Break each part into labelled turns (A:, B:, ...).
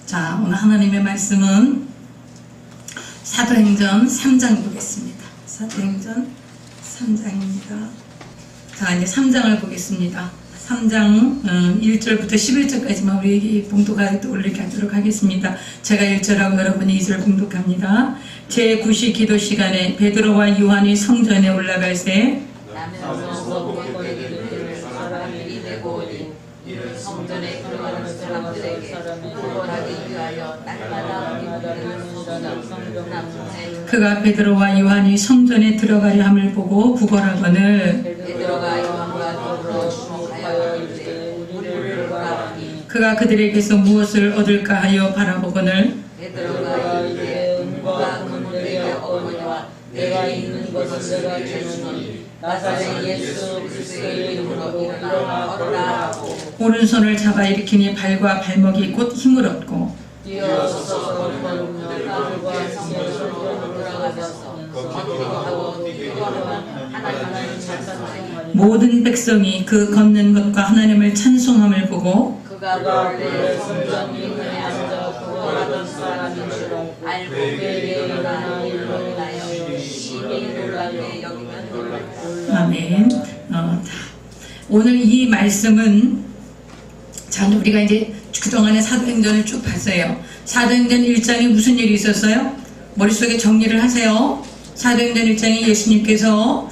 A: 자, 오늘 하나님의 말씀은 사도행전 3장 보겠습니다. 사도행전 3장입니다. 자, 이제 3장을 보겠습니다. 3장 1절부터 11절까지만 우리 봉독하게 올리도록 하겠습니다. 제가 1절하고 여러분이 2절 봉독합니다. 제9시 기도 시간에 베드로와 요한이 성전에 올라갈새
B: 성전에 들어가는 사람들에게 구걸하기 위하여 날마다
A: 그가 베드로와 요한이 성전에 들어가려 함을 보고 구걸하거늘
B: 베드로가 요한과 더불어 주목하여 이르되 우리를 보라니
A: 그가 그들에게서 무엇을 얻을까 하여 바라보거늘
B: 베드로가 이르되 은과 금을 얻거니와 내가 있는 것을 내가 주노니 나사렛 예수 그리스도의 이름으로 일어나 걸으라 하고
A: 오른손을 잡아 일으키니 발과 발목이 곧 힘을 얻고
B: 뛰어서서 걸으며 땀과 성전으로 돌아가셔서 기도하고 기도하면 하나님을 찬송하니
A: 모든 백성이 그 걷는 것과 하나님을 찬송함을 보고
B: 그가 원래 성전 윗면에 앉아 구걸하던 사람인 줄 알고 그에게 일어나 일로 인하여 심히 놀라게 여기면 놀랐다.
A: 아멘. 오늘 이 말씀은 자, 우리가 이제 그동안의 사도행전을 쭉 봤어요. 사도행전 1장에 무슨 일이 있었어요? 머릿속에 정리를 하세요. 사도행전 1장에 예수님께서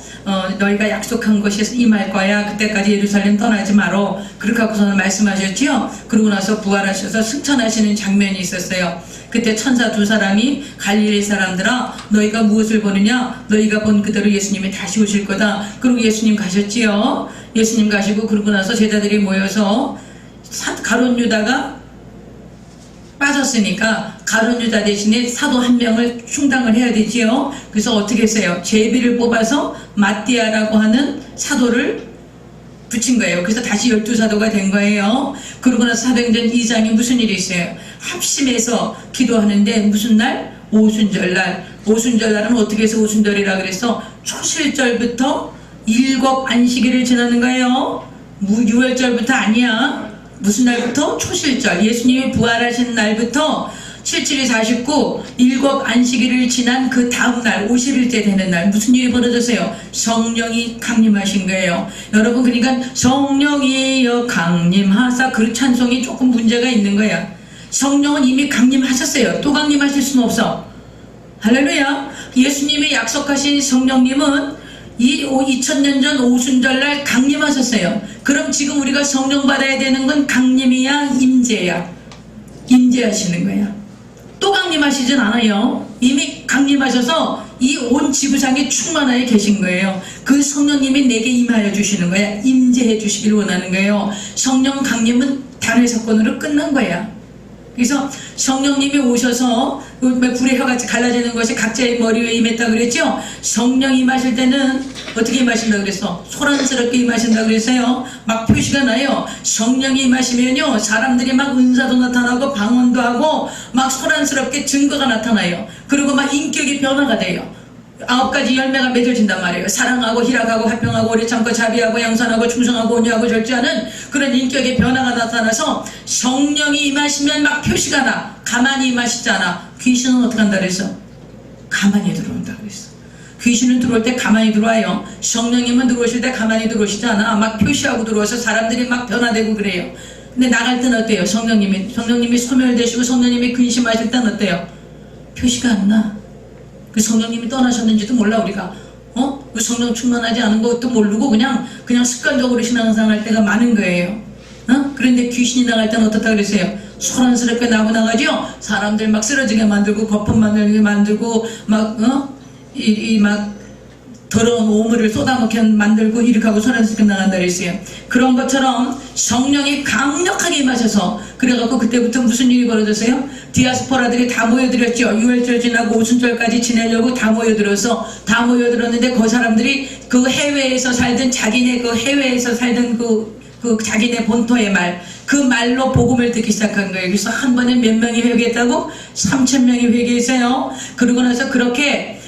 A: 너희가 약속한 것이 임할 거야. 그때까지 예루살렘 떠나지 마라. 그렇게 하고서는 말씀하셨지요. 그러고 나서 부활하셔서 승천하시는 장면이 있었어요. 그때 천사 두 사람이 갈릴리 사람들아 너희가 무엇을 보느냐? 너희가 본 그대로 예수님이 다시 오실 거다. 그리고 예수님 가셨지요. 예수님 가시고 그러고 나서 제자들이 모여서 가룟 유다가 빠졌으니까 가룟 유다 대신에 사도 한 명을 충당을 해야 되지요. 그래서 어떻게 했어요? 제비를 뽑아서 마띠아라고 하는 사도를 붙인 거예요. 그래서 다시 12사도가 된 거예요. 그러고 나서 사도행전 2장에 무슨 일이 있어요? 합심해서 기도하는데 무슨 날? 오순절날. 오순절날은 어떻게 해서 오순절이라 그래서 초실절부터 7 안식일을 지나는 거예요. 6월절부터 아니야. 무슨 날부터? 초실절. 예수님이 부활하신 날부터 77일 49, 7 안식일을 지난 그 다음날 50일째 되는 날 무슨 일이 벌어졌어요? 성령이 강림하신 거예요. 여러분 그러니까 성령이여 강림하사 그 찬송이 조금 문제가 있는 거야. 성령은 이미 강림하셨어요. 또 강림하실 수는 없어. 할렐루야. 예수님이 약속하신 성령님은 2000년 전 오순절날 강림하셨어요. 그럼 지금 우리가 성령 받아야 되는 건 강림이야 임재야? 임재하시는 거야. 또 강림하시진 않아요. 이미 강림하셔서 이 온 지구상에 충만하여 계신 거예요. 그 성령님이 내게 임하여 주시는 거야. 임재해 주시길 원하는 거예요. 성령 강림은 단일 사건으로 끝난 거야. 그래서 성령님이 오셔서 불의 혀같이 갈라지는 것이 각자의 머리 위에 임했다 그랬죠. 성령 임하실 때는 어떻게 임하신다 그랬어? 소란스럽게 임하신다 그랬어요. 막 표시가 나요. 성령이 임하시면요 사람들이 막 은사도 나타나고 방언도 하고 막 소란스럽게 증거가 나타나요. 그리고 막 인격이 변화가 돼요. 9가지 열매가 맺어진단 말이에요. 사랑하고 희락하고 화평하고 오래 참고 자비하고 양선하고 충성하고 온유하고 절제하는 그런 인격의 변화가 나타나서 성령이 임하시면 막 표시가 나. 가만히 임하시잖아. 귀신은 어떻게 한다 그랬어? 가만히 들어온다 그랬어. 귀신은 들어올 때 가만히 들어와요. 성령님은 들어오실 때 가만히 들어오시잖아. 막 표시하고 들어와서 사람들이 막 변화되고 그래요. 근데 나갈 때는 어때요? 성령님이 소멸되시고 성령님이 근심하실 때는 어때요? 표시가 안 나. 그 성령님이 떠나셨는지도 몰라 우리가. 그 성령 충만하지 않은 것도 모르고 그냥 습관적으로 신앙생활 때가 많은 거예요. 그런데 귀신이 나갈 때는 어떻다 그랬어요? 소란스럽게 나가죠. 사람들 막 쓰러지게 만들고 거품 만들고 막 더러운 오물을 쏟아먹게 만들고 이렇게 하고 소란스럽게 나간다 그랬어요. 그런 것처럼 성령이 강력하게 임하셔서 그래갖고 그때부터 무슨 일이 벌어졌어요? 디아스포라들이 다 모여들었죠. 6월절 지나고 오순절까지 지내려고 다 모여들었는데 그 사람들이 그 해외에서 살던 자기네 그 자기네 본토의 말, 그 말로 복음을 듣기 시작한 거예요. 그래서 한 번에 몇 명이 회개했다고? 3000명이 회개했어요. 그러고 나서 그렇게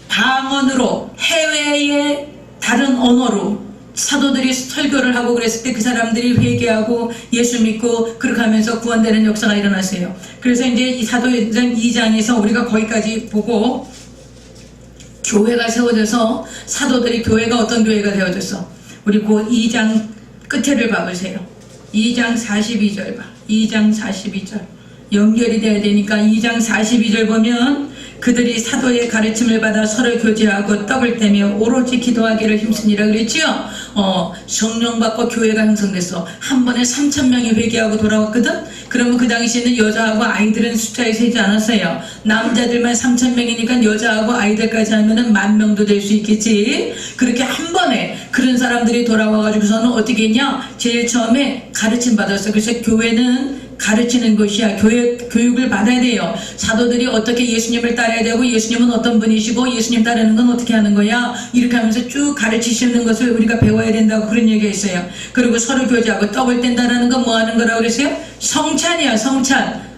A: 방언으로 해외의 다른 언어로 사도들이 설교를 하고 그랬을 때 그 사람들이 회개하고 예수 믿고 그렇게 하면서 구원되는 역사가 일어났어요. 그래서 이제 이 사도행전 2장에서 우리가 거기까지 보고 교회가 세워져서 사도들이 교회가 어떤 교회가 되어졌어. 우리 그 2장 끝에를 봐보세요. 2장 42절 봐. 2장 42절 연결이 돼야 되니까 2장 42절 보면 그들이 사도의 가르침을 받아 서로 교제하고 떡을 떼며 오로지 기도하기를 힘쓰니라 그랬지요. 성령 받고 교회가 형성됐어. 한 번에 3,000명이 회개하고 돌아왔거든. 그러면 그 당시에는 여자하고 아이들은 숫자에 세지 않았어요. 남자들만 3,000명이니까 여자하고 아이들까지 하면은 10,000명도 될 수 있겠지. 그렇게 한 번에 그런 사람들이 돌아와가지고서는 어떻게 했냐? 제일 처음에 가르침 받았어. 그래서 교회는 가르치는 것이야. 교육을 받아야 돼요. 사도들이 어떻게 예수님을 따라야 되고 예수님은 어떤 분이시고 예수님 따르는 건 어떻게 하는 거야. 이렇게 하면서 쭉 가르치시는 것을 우리가 배워야 된다고 그런 얘기가 있어요. 그리고 서로 교제하고 떡을 뗀다라는 건 뭐 하는 거라고 그랬어요? 성찬이야. 성찬.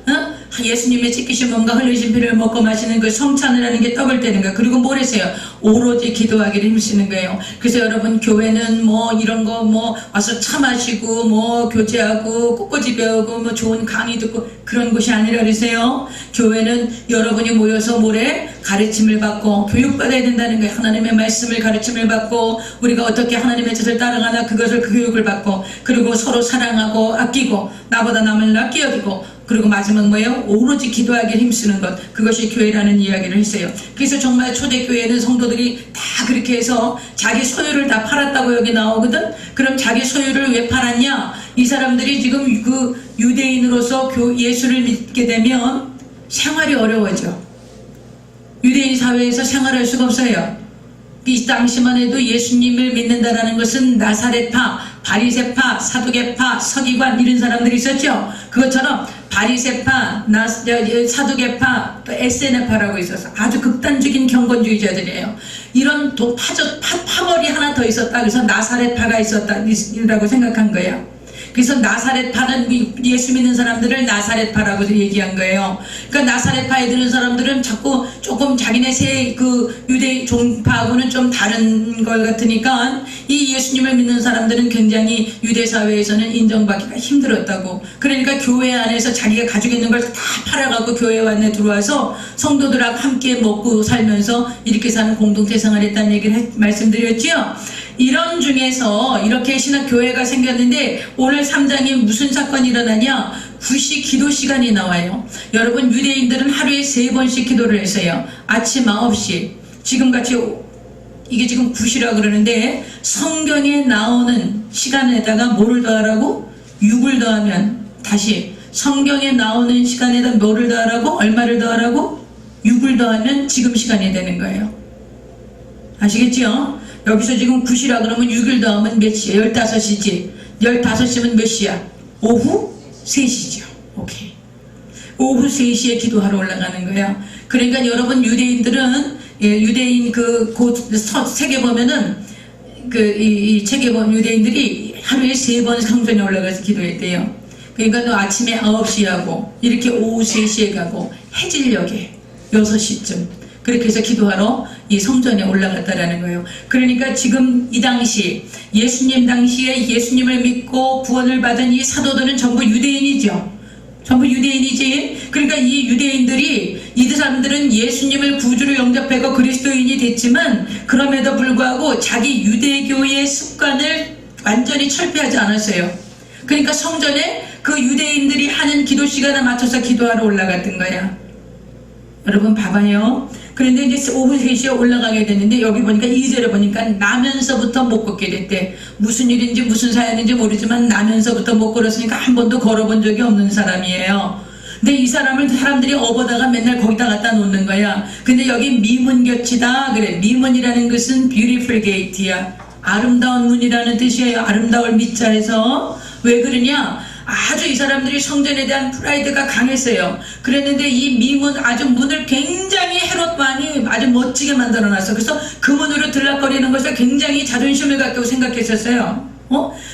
A: 예수님의 찢기신 몸과 흘리신 피를 먹고 마시는 그 성찬을 하는 게 떡을 떼는 거예요. 그리고 뭘 했어요? 오로지 기도하기를 힘쓰는 거예요. 그래서 여러분 교회는 뭐 이런 거 뭐 와서 차 마시고 뭐 교제하고 꽃꽂이 배우고 뭐 좋은 강의 듣고 그런 곳이 아니라 그러세요. 교회는 여러분이 모여서 뭐래? 가르침을 받고 교육받아야 된다는 거예요. 하나님의 말씀을 가르침을 받고 우리가 어떻게 하나님의 뜻을 따라가나 그것을 그 교육을 받고 그리고 서로 사랑하고 아끼고 나보다 남을 낫게 여기고 그리고 마지막 뭐예요? 오로지 기도하기를 힘쓰는 것. 그것이 교회라는 이야기를 했어요. 그래서 정말 초대교회는 성도들이 다 그렇게 해서 자기 소유를 다 팔았다고 여기 나오거든. 그럼 자기 소유를 왜 팔았냐? 이 사람들이 지금 그 유대인으로서 예수를 믿게 되면 생활이 어려워져. 유대인 사회에서 생활할 수가 없어요. 이 당시만 해도 예수님을 믿는다라는 것은 나사렛파, 바리새파, 사두개파, 서기관 이런 사람들이 있었죠. 그것처럼 바리새파, 사두개파, 또 에세네파라고 있어서 아주 극단적인 경건주의자들이에요. 이런 파벌이 하나 더 있었다. 그래서 나사렛파가 있었다라고 생각한 거예요. 그래서 나사렛파는 예수 믿는 사람들을 나사렛파라고 얘기한 거예요. 그러니까 나사렛파에 드는 사람들은 자꾸 조금 자기네 그 유대 종파하고는 좀 다른 걸 같으니까 이 예수님을 믿는 사람들은 굉장히 유대 사회에서는 인정받기가 힘들었다고. 그러니까 교회 안에서 자기가 가지고 있는 걸 다 팔아갖고 교회 안에 들어와서 성도들하고 함께 먹고 살면서 이렇게 사는 공동체 생활을 했다는 얘기를 말씀드렸죠. 이런 중에서 이렇게 신학교회가 생겼는데 오늘 3장에 무슨 사건이 일어나냐? 구시 기도 시간이 나와요. 여러분 유대인들은 하루에 3번씩 기도를 했어요. 아침 9시 지금같이 이게 지금 구시라고 그러는데 성경에 나오는 시간에다가 뭐를 더하라고? 6을 더하면 다시 성경에 나오는 시간에다 뭐를 더하라고? 얼마를 더하라고? 6을 더하면 지금 시간이 되는 거예요. 아시겠죠? 여기서 지금 9시라 그러면 6일 더하면 몇 시야? 15시지. 15시면 몇 시야? 오후 3시죠. 오케이. 오후 3시에 기도하러 올라가는 거야. 그러니까 여러분 유대인들은 유대인 책에 보면은 이 책에 보면 유대인들이 하루에 3번 성전에 올라가서 기도했대요. 그러니까 또 아침에 9시에 하고 이렇게 오후 3시에 가고 해질녘에 6시쯤 그렇게 해서 기도하러 이 성전에 올라갔다라는 거예요. 그러니까 지금 이 당시 예수님 당시에 예수님을 믿고 구원을 받은 이 사도들은 전부 유대인이죠. 전부 유대인이지. 그러니까 이 유대인들이 이 사람들은 예수님을 구주로 영접하고 그리스도인이 됐지만 그럼에도 불구하고 자기 유대교의 습관을 완전히 철폐하지 않았어요. 그러니까 성전에 그 유대인들이 하는 기도 시간에 맞춰서 기도하러 올라갔던 거야. 여러분 봐봐요. 그런데 이제 오후 3시에 올라가게 됐는데 여기 보니까 2절에 보니까 나면서부터 못 걷게 됐대. 무슨 일인지 무슨 사연인지 모르지만 나면서부터 못 걸었으니까 한 번도 걸어본 적이 없는 사람이에요. 근데 이 사람을 사람들이 업어다가 맨날 거기다 갖다 놓는 거야. 근데 여기 미문곁이다 그래. 미문이라는 것은 beautiful gate야. 아름다운 문이라는 뜻이에요. 아름다울 미자에서. 왜 그러냐? 아주 이 사람들이 성전에 대한 프라이드가 강했어요. 그랬는데 이 미문 아주 문을 굉장히 헤롯만이 아주 멋지게 만들어놨어. 그래서 그 문으로 들락거리는 것을 굉장히 자존심을 갖고 생각했었어요.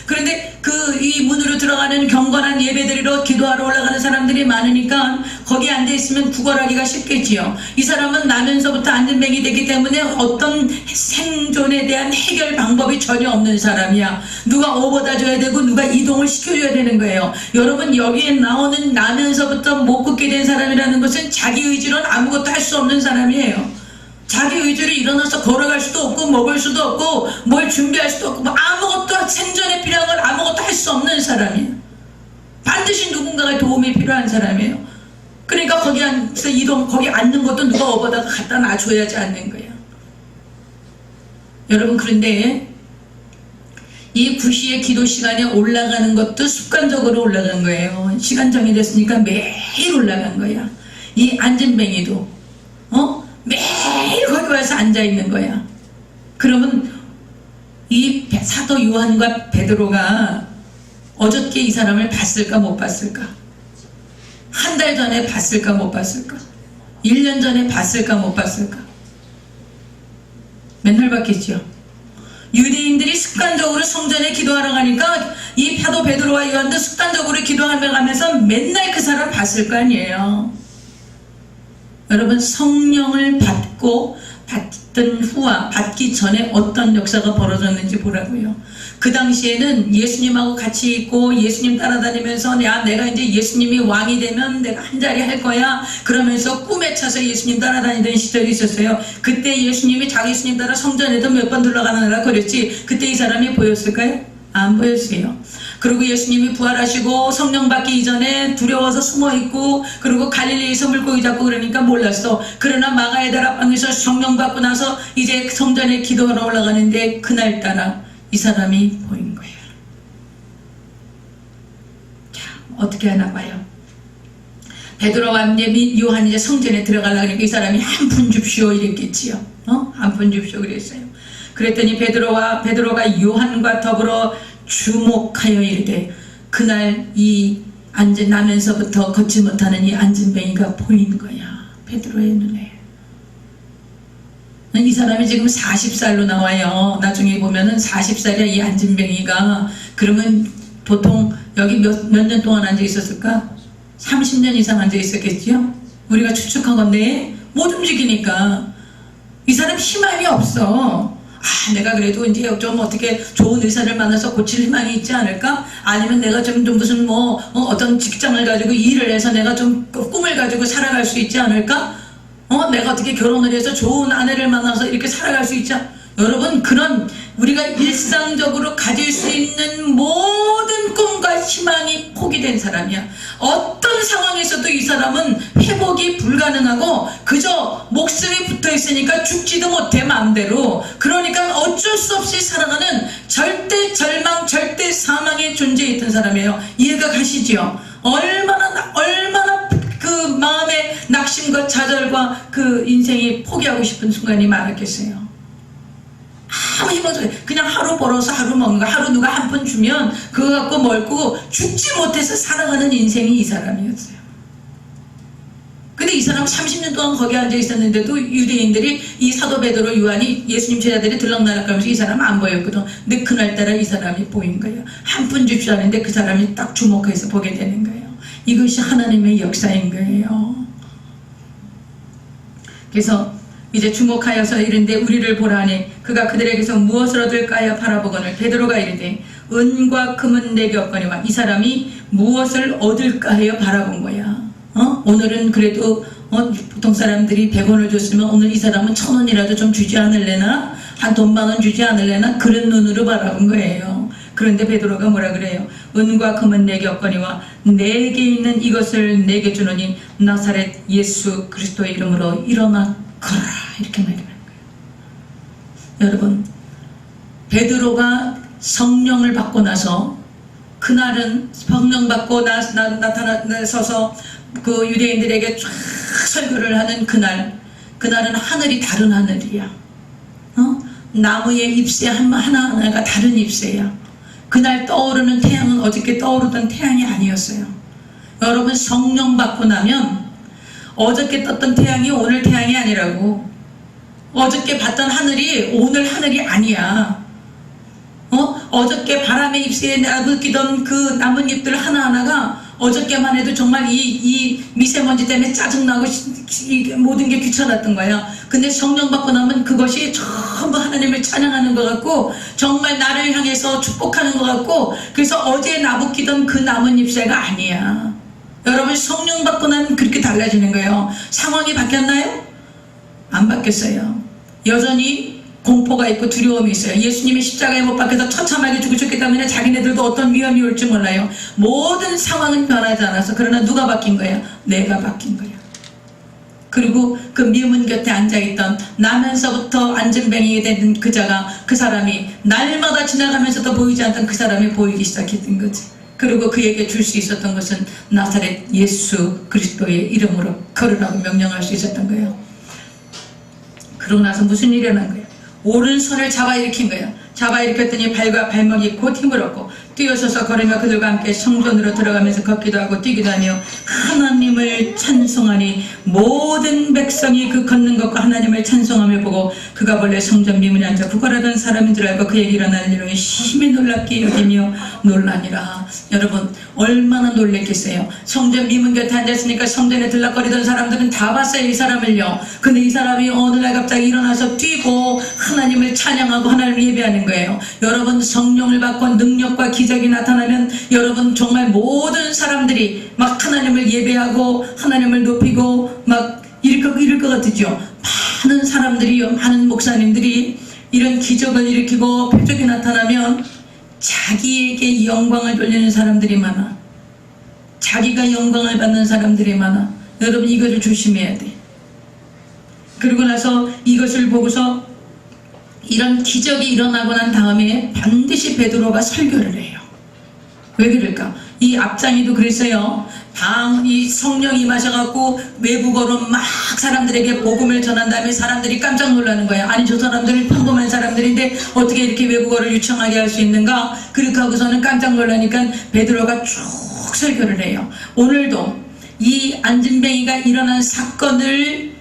A: 그런데 이 문으로 들어가는 경건한 예배드리러 기도하러 올라가는 사람들이 많으니까 거기 앉아있으면 구걸하기가 쉽겠지요. 이 사람은 나면서부터 안전뱅이 됐기 때문에 어떤 생존에 대한 해결 방법이 전혀 없는 사람이야. 누가 업어다 줘야 되고 누가 이동을 시켜줘야 되는 거예요. 여러분, 여기에 나오는 나면서부터 못 걷게 된 사람이라는 것은 자기 의지로는 아무것도 할 수 없는 사람이에요. 자기 의지로 일어나서 걸어갈 수도 없고 먹을 수도 없고 뭘 준비할 수도 없고 아무것도 생존에 필요한 걸 아무것도 할 수 없는 사람이에요. 반드시 누군가가 도움이 필요한 사람이에요. 그러니까 거기 앉아서 거기 앉는 것도 누가 업어다가 갖다 놔줘야지 앉는 거예요. 여러분, 그런데 이 9시에 기도 시간에 올라가는 것도 습관적으로 올라간 거예요. 시간 정해졌으니까 매일 올라간 거야. 이 안전뱅이도 매일 거기 와서 앉아있는 거야. 그러면 이 사도 요한과 베드로가 어저께 이 사람을 봤을까 못 봤을까? 한 달 전에 봤을까 못 봤을까? 1년 전에 봤을까 못 봤을까? 맨날 봤겠죠. 유대인들이 습관적으로 성전에 기도하러 가니까 이 사도 베드로와 요한도 습관적으로 기도하며 가면서 맨날 그 사람 봤을 거 아니에요. 여러분, 성령을 받던 후와 받기 전에 어떤 역사가 벌어졌는지 보라고요. 그 당시에는 예수님하고 같이 있고 예수님 따라다니면서 야, 내가 이제 예수님이 왕이 되면 내가 한 자리 할 거야 그러면서 꿈에 차서 예수님 따라다니던 시절이 있었어요. 그때 예수님이 자기 예수님 따라 성전에도 몇 번 들러가느라 그랬지 그때 이 사람이 보였을까요? 안 보였어요. 그리고 예수님이 부활하시고 성령 받기 이전에 두려워서 숨어있고 그리고 갈릴리에서 물고기 잡고 그러니까 몰랐어. 그러나 마가의 다락방에서 성령 받고 나서 이제 성전에 기도하러 올라가는데 그날따라 이 사람이 보인 거예요. 자, 어떻게 하나 봐요. 베드로와 요한이 이제 성전에 들어가려고 하니까 이 사람이 한 푼 줍시오 이랬겠지요. 한 푼 줍시오 그랬어요. 그랬더니 베드로가 요한과 더불어 주목하여 이르되 그날 이 나면서부터 걷지 못하는 이 안진뱅이가 보인 거야. 베드로의 눈에. 이 사람이 지금 40살로 나와요. 나중에 보면은 40살이야 이 안진뱅이가. 그러면 보통 여기 몇 년 동안 앉아 있었을까? 30년 이상 앉아 있었겠지요? 우리가 추측한 건데 못 움직이니까 이 사람 희망이 없어. 내가 그래도 이제 좀 어떻게 좋은 의사를 만나서 고칠 희망이 있지 않을까? 아니면 내가 좀 무슨 어떤 직장을 가지고 일을 해서 내가 좀 꿈을 가지고 살아갈 수 있지 않을까? 내가 어떻게 결혼을 해서 좋은 아내를 만나서 이렇게 살아갈 수 있지 않을까? 여러분, 그런 우리가 일상적으로 가질 수 있는 모든 꿈과 희망이 포기된 사람이야. 어떤 상황에서도 이 사람은 회복이 불가능하고 그저 목숨이 붙어 있으니까 죽지도 못해 마음대로. 그러니까 어쩔 수 없이 살아가는 절대 절망, 절대 사망의 존재에 있던 사람이에요. 이해가 가시죠? 얼마나 그 마음의 낙심과 좌절과 그 인생이 포기하고 싶은 순간이 많았겠어요. 아무 힘 없어요. 그냥 하루 벌어서 하루 먹는 거. 하루 누가 한 푼 주면 그거 갖고 멀고 죽지 못해서 살아가는 인생이 이 사람이었어요. 근데 이 사람 30년 동안 거기 앉아 있었는데도 유대인들이 이 사도 베드로 요한이 예수님 제자들이 들락날락하면서 이 사람 안 보였거든. 근데 그날따라 이 사람이 보인 거예요. 한 푼 줍시오 하는데 그 사람이 딱 주목해서 보게 되는 거예요. 이것이 하나님의 역사인 거예요. 그래서 이제 주목하여서 이른데 우리를 보라하니 그가 그들에게서 무엇을 얻을까 하여 바라보거늘 베드로가 이르되 은과 금은 내게 없거니와. 이 사람이 무엇을 얻을까 하여 바라본 거야. 오늘은 그래도 보통 사람들이 100원을 줬으면 오늘 이 사람은 1000원이라도 좀 주지 않을래나? 한 돈만원 주지 않을래나? 그런 눈으로 바라본 거예요. 그런데 베드로가 뭐라 그래요? 은과 금은 내게 없거니와 내게 있는 이것을 내게 주노니 나사렛 예수 그리스도의 이름으로 일어나 걸어라. 이렇게 말하는 거예요. 여러분, 베드로가 성령을 받고 나서 그날은 성령 받고 나타나서서 그 유대인들에게 쫙 설교를 하는 그날은 하늘이 다른 하늘이야. 나무의 잎새 하나하나가 다른 잎새야. 그날 떠오르는 태양은 어저께 떠오르던 태양이 아니었어요. 여러분, 성령 받고 나면 어저께 떴던 태양이 오늘 태양이 아니라고. 어저께 봤던 하늘이 오늘 하늘이 아니야. 어저께 바람에 잎새에 나부끼던 그 나뭇잎들 하나하나가 어저께만 해도 정말 이 미세먼지 때문에 짜증나고 모든 게 귀찮았던 거야. 근데 성령 받고 나면 그것이 전부 하나님을 찬양하는 것 같고 정말 나를 향해서 축복하는 것 같고, 그래서 어제 나부끼던 그 나뭇잎새가 아니야. 여러분, 성령 받고 나면 그렇게 달라지는 거예요. 상황이 바뀌었나요? 안 바뀌었어요. 여전히 공포가 있고 두려움이 있어요. 예수님이 십자가에 못 박혀서 처참하게 죽으셨기 때문에 자기네들도 어떤 위험이 올지 몰라요. 모든 상황은 변하지 않아서. 그러나 누가 바뀐 거예요? 내가 바뀐 거예요. 그리고 그 미문 곁에 앉아있던 나면서부터 안전뱅이가 된 그 사람이 날마다 지나가면서도 보이지 않던 그 사람이 보이기 시작했던 거지. 그리고 그에게 줄 수 있었던 것은 나사렛 예수 그리스도의 이름으로 걸으라고 명령할 수 있었던 거예요. 그러고 나서 무슨 일이 일어난 거예요? 오른손을 잡아 일으킨 거예요. 잡아 일으켰더니 발과 발목이 곧 힘을 얻고 뛰어서서 걸으며 그들과 함께 성전으로 들어가면서 걷기도 하고 뛰기도 하며 하나님을 찬송하니 모든 백성이 그 걷는 것과 하나님을 찬송함을 보고 그가 본래 성전 미문에 앉아 구걸하던 사람인 줄 알고 그에게 일어나는 일로 심히 놀랍게 여기며 놀라니라. 여러분, 얼마나 놀랬겠어요. 성전 미문 곁에 앉았으니까 성전에 들락거리던 사람들은 다 봤어요, 이 사람을요. 근데 이 사람이 어느 날 갑자기 일어나서 뛰고 하나님을 찬양하고 하나님을 예배하는 거예요. 여러분, 성령을 받고 능력과 기적이 나타나면 여러분 정말 모든 사람들이 막 하나님을 예배하고 하나님을 높이고 막 이럴 것 같으죠. 많은 사람들이요, 많은 목사님들이 이런 기적을 일으키고 표적이 나타나면 자기에게 영광을 돌리는 사람들이 많아. 자기가 영광을 받는 사람들이 많아. 여러분, 이것을 조심해야 돼. 그리고 나서 이것을 보고서 이런 기적이 일어나고 난 다음에 반드시 베드로가 설교를 해요. 왜 그럴까? 이 앞장이도 그랬어요. 이 성령이 임하셔갖고 외국어로 막 사람들에게 복음을 전한 다음에 사람들이 깜짝 놀라는 거예요. 아니, 저 사람들은 평범한 사람들인데 어떻게 이렇게 외국어를 유창하게 할 수 있는가? 그렇게 하고서는 깜짝 놀라니까 베드로가 쭉 설교를 해요. 오늘도 이 안진뱅이가 일어난 사건을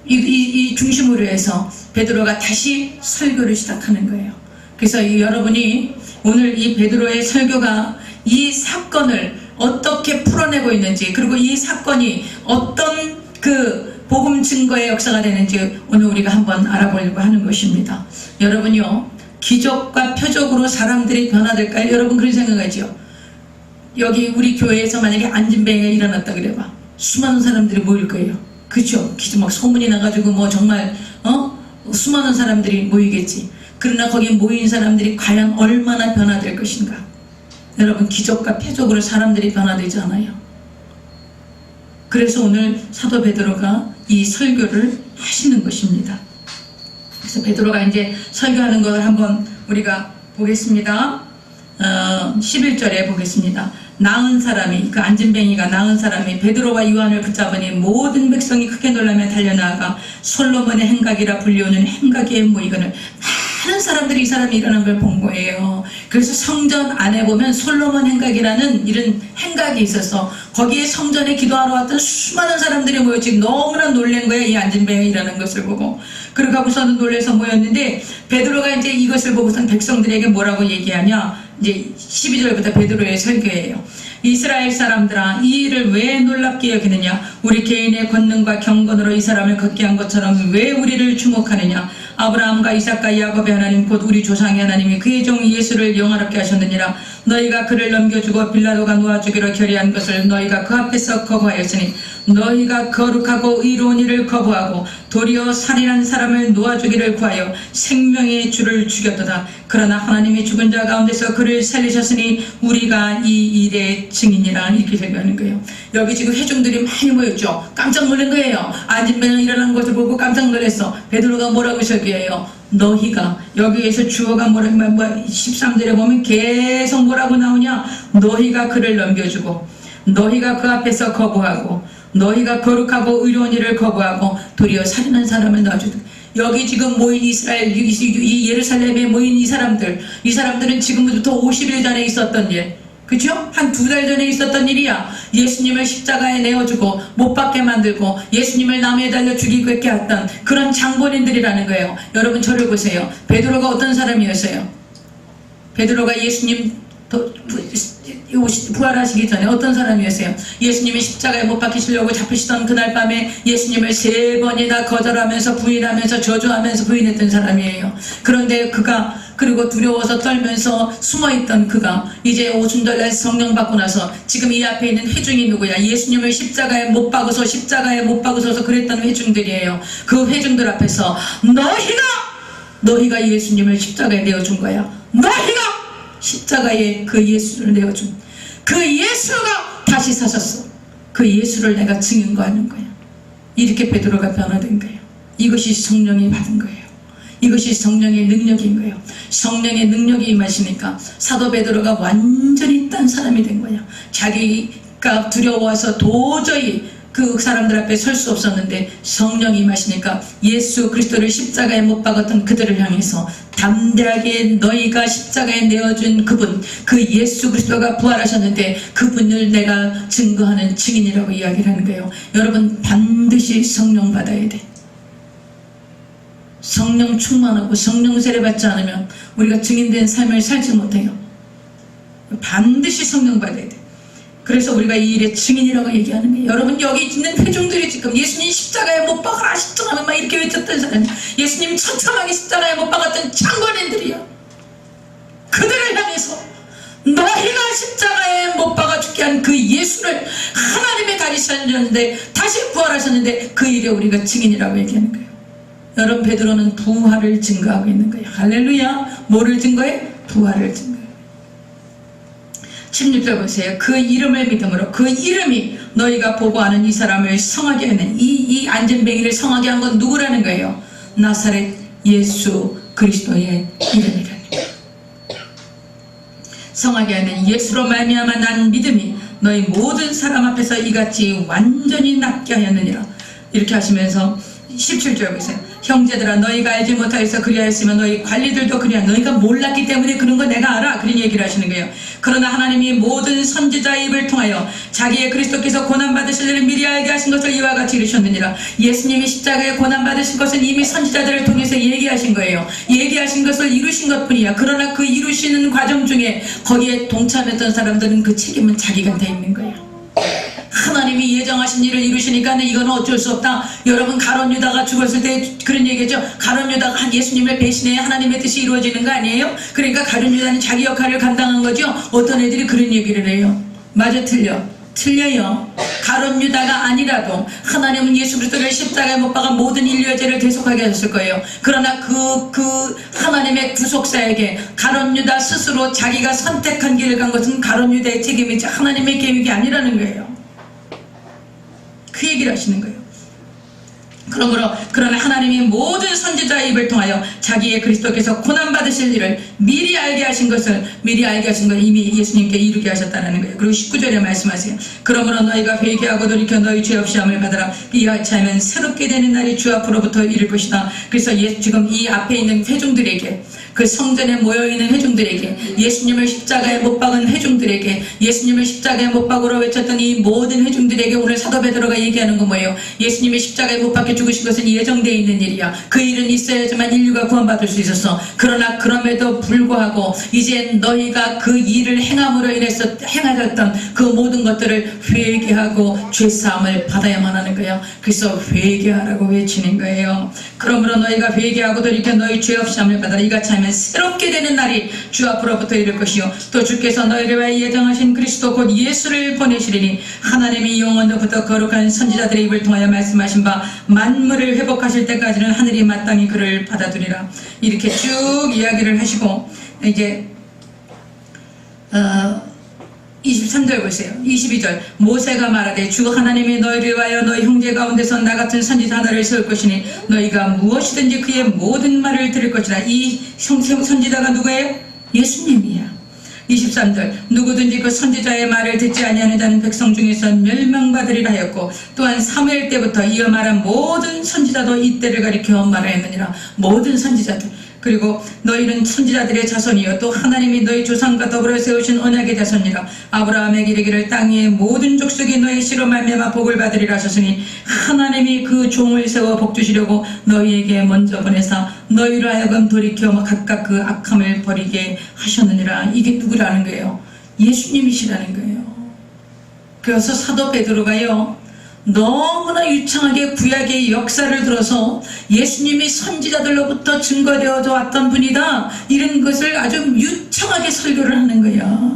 A: 이 중심으로 해서 베드로가 다시 설교를 시작하는 거예요. 그래서 여러분이 오늘 이 베드로의 설교가 이 사건을 어떻게 풀어내고 있는지, 그리고 이 사건이 어떤 그 복음 증거의 역사가 되는지 오늘 우리가 한번 알아보려고 하는 것입니다. 여러분요, 기적과 표적으로 사람들이 변화될까요? 여러분 그런 생각하죠? 여기 우리 교회에서 만약에 안진뱅이가 일어났다 그래봐, 수많은 사람들이 모일 거예요. 그렇죠? 기적 막 소문이 나가지고 뭐 정말 수많은 사람들이 모이겠지. 그러나 거기 모인 사람들이 과연 얼마나 변화될 것인가? 여러분, 기적과 표적으로 사람들이 변화되지 않아요. 그래서 오늘 사도 베드로가 이 설교를 하시는 것입니다. 그래서 베드로가 이제 설교하는 것을 한번 우리가 보겠습니다. 11절에 보겠습니다. 나은 사람이, 그 안진뱅이가 나은 사람이 베드로와 요한을 붙잡으니 모든 백성이 크게 놀라며 달려나가 솔로몬의 행각이라 불리우는 행각에 모이거늘. 많은 사람들이 이 사람이 일어난 걸 본 거예요. 그래서 성전 안에 보면 솔로몬 행각이라는 이런 행각이 있어서 거기에 성전에 기도하러 왔던 수많은 사람들이 모였지. 너무나 놀란 거예요, 이 안진뱅이 일어난 것을 보고. 그러고 하고서는 놀래서 모였는데 베드로가 이제 이것을 보고선 백성들에게 뭐라고 얘기하냐, 이제 12절부터 베드로의 설교예요. 이스라엘 사람들아, 이 일을 왜 놀랍게 여기느냐? 우리 개인의 권능과 경건으로 이 사람을 걷게 한 것처럼 왜 우리를 주목하느냐? 아브라함과 이삭과 야곱의 하나님 곧 우리 조상의 하나님이 그의 종 예수를 영화롭게 하셨느니라. 너희가 그를 넘겨주고 빌라도가 놓아주기로 결의한 것을 너희가 그 앞에서 거부하였으니 너희가 거룩하고 의로운 일을 거부하고 도리어 살인한 사람을 놓아주기를 구하여 생명의 주를 죽였도다. 그러나 하나님이 죽은 자 가운데서 그를 살리셨으니 우리가 이 일의 증인이라. 이렇게 설교하는 거예요. 여기 지금 회중들이 많이 모였죠. 깜짝 놀란 거예요. 안진뱅이 일어난 것을 보고 깜짝 놀랐어. 베드로가 뭐라고 설교해요? 너희가, 여기에서 주어가 뭐라고 13절에 보면 계속 뭐라고 나오냐? 너희가 그를 넘겨주고 너희가 그 앞에서 거부하고 너희가 거룩하고 의로운 일을 거부하고 도리어 살인한 사람을 놔주다. 여기 지금 모인 이스라엘, 이 예루살렘에 모인 이 사람들은 지금부터 50일 전에 있었던 일, 그죠? 한 2달 전에 있었던 일이야. 예수님을 십자가에 내어주고 못 박게 만들고 예수님을 나무에 달려 죽이게 했던 그런 장본인들이라는 거예요. 여러분 저를 보세요. 베드로가 어떤 사람이었어요? 베드로가 예수님 부활하시기 전에 어떤 사람이었어요? 예수님이 십자가에 못 박히시려고 잡히시던 그날 밤에 예수님을 3번이나 거절하면서 부인하면서 저주하면서 부인했던 사람이에요. 그런데 그가 그리고 두려워서 떨면서 숨어있던 그가 이제 오순절날 성령 받고 나서 지금 이 앞에 있는 회중이 누구야? 예수님을 십자가에 못 박으셔서 그랬던 회중들이에요. 그 회중들 앞에서 너희가 예수님을 십자가에 내어준 거야. 너희가 십자가에 그 예수를 내어준 그 예수가 다시 사셨어. 그 예수를 내가 증인거하는 거야. 이렇게 베드로가 변화된 거예요. 이것이 성령이 받은 거예요. 이것이 성령의 능력인 거예요. 성령의 능력이 임하시니까 사도 베드로가 완전히 딴 사람이 된 거야. 자기가 두려워서 도저히 그 사람들 앞에 설 수 없었는데 성령이 임하시니까 예수 그리스도를 십자가에 못 박았던 그들을 향해서 담대하게 너희가 십자가에 내어준 그분, 그 예수 그리스도가 부활하셨는데 그분을 내가 증거하는 증인이라고 이야기를 하는 거예요. 여러분 반드시 성령 받아야 돼. 성령 충만하고 성령 세례 받지 않으면 우리가 증인된 삶을 살지 못해요. 반드시 성령 받아야 돼. 그래서 우리가 이 일의 증인이라고 얘기하는 거예요. 여러분 여기 있는 회중들이 지금 예수님 십자가에 못 박아라 십자가에 막 이렇게 외쳤던 사람이 예수님 처참하게 십자가에 못 박았던 장관인들이요. 그들을 향해서 너희가 십자가에 못 박아 죽게 한 그 예수를 하나님의 다시 살렸는데 다시 부활하셨는데 그 일에 우리가 증인이라고 얘기하는 거예요. 여러분 베드로는 부활을 증거하고 있는 거예요. 할렐루야. 뭐를 증거해? 부활을 증거해. 16절 보세요. 그 이름을 믿음으로 그 이름이 너희가 보고 아는 이 사람을 성하게 하는 이 안전뱅이를 성하게 한 건 누구라는 거예요? 나사렛 예수 그리스도의 이름이라는 거예요. 성하게 하는 예수로 말미암아 난 믿음이 너희 모든 사람 앞에서 이같이 완전히 낫게 하였느니라. 이렇게 하시면서 17절 보세요. 형제들아 너희가 알지 못하여서 그리하였으면 너희 관리들도 그리하 너희가 몰랐기 때문에 그런 거 내가 알아. 그런 얘기를 하시는 거예요. 그러나 하나님이 모든 선지자의 입을 통하여 자기의 그리스도께서 고난받으실 일을 미리 알게 하신 것을 이와 같이 이루셨느니라. 예수님이 십자가에 고난받으신 것은 이미 선지자들을 통해서 얘기하신 거예요. 얘기하신 것을 이루신 것뿐이야. 그러나 그 이루시는 과정 중에 거기에 동참했던 사람들은 그 책임은 자기한테 있는 거예요. 하나님이 예정하신 일을 이루시니까 이건 어쩔 수 없다. 여러분 가룟 유다가 죽었을 때 그런 얘기죠. 가룟 유다가 예수님을 배신해야 하나님의 뜻이 이루어지는 거 아니에요? 그러니까 가룟 유다는 자기 역할을 감당한 거죠. 어떤 애들이 그런 얘기를 해요. 맞아 틀려? 틀려요. 가룟 유다가 아니라도 하나님은 예수 그리스도를 십자가에 못 박아 모든 인류의 죄를 대속하게 하셨을 거예요. 그러나 그 하나님의 구속사에게 가룟 유다 스스로 자기가 선택한 길을 간 것은 가룟 유다의 책임이지 하나님의 계획이 아니라는 거예요. 그 얘기를 하시는 거예요. 그러나 하나님이 모든 선지자의 입을 통하여 자기의 그리스도께서 고난받으실 일을 미리 알게 하신 것을 이미 예수님께 이루게 하셨다는 거예요. 그리고 19절에 말씀하세요. 그러므로 너희가 회개하고 돌이켜 너희 죄 없이 함을 받아라. 이같이 하면 새롭게 되는 날이 주 앞으로부터 이를 것이다. 그래서 지금 이 앞에 있는 회중들에게 그 성전에 모여있는 회중들에게 예수님을 십자가에 못 박은 회중들에게 예수님을 십자가에 못 박으러 외쳤던 이 모든 회중들에게 오늘 사도 베드로가 얘기하는 건 뭐예요? 예수님이 십자가에 못 박혀 죽으신 것은 예정되어 있는 일이야. 그 일은 있어야지만 인류가 구원받을 수 있었어. 그러나 그럼에도 불구하고 이제 너희가 그 일을 행함으로 인해서 행하셨던 그 모든 것들을 회개하고 죄사함을 받아야만 하는 거예요. 그래서 회개하라고 외치는 거예요. 그러므로 너희가 회개하고 돌이켜 너희 죄 없이 함을 받아라. 이같이 하면 새롭게 되는 날이 주 앞으로부터 이를 것이요 또 주께서 너희를 위하여 예정하신 그리스도 곧 예수를 보내시리니 하나님이 영원로부터 거룩한 선지자들의 입을 통하여 말씀하신 바 만물을 회복하실 때까지는 하늘이 마땅히 그를 받아두리라. 이렇게 쭉 이야기를 하시고 이제 23절 보세요. 22절 모세가 말하되 주 하나님이 너희를 위하여 너희 형제 가운데서 나 같은 선지자 하나를 세울 것이니 너희가 무엇이든지 그의 모든 말을 들을 것이라. 이 선지자가 누구예요? 예수님이야. 23절 누구든지 그 선지자의 말을 듣지 아니하는 자는 백성 중에서 멸망받으리라 하였고 또한 사무엘 때부터 이어 말한 모든 선지자도 이때를 가리켜 말하였느니라. 모든 선지자들 그리고 너희는 선지자들의 자손이요 또 하나님이 너희 조상과 더불어 세우신 언약의 자손이라. 아브라함에게 이르기를 땅 위의 모든 족속이 너희 씨로 말미암아 복을 받으리라 하셨으니 하나님이 그 종을 세워 복 주시려고 너희에게 먼저 보내사 너희로 하여금 돌이켜 각각 그 악함을 버리게 하셨느니라. 이게 누구라는 거예요? 예수님이시라는 거예요. 그래서 사도 베드로가요 너무나 유창하게 구약의 역사를 들어서 예수님이 선지자들로부터 증거되어져 왔던 분이다 이런 것을 아주 유창하게 설교를 하는 거야.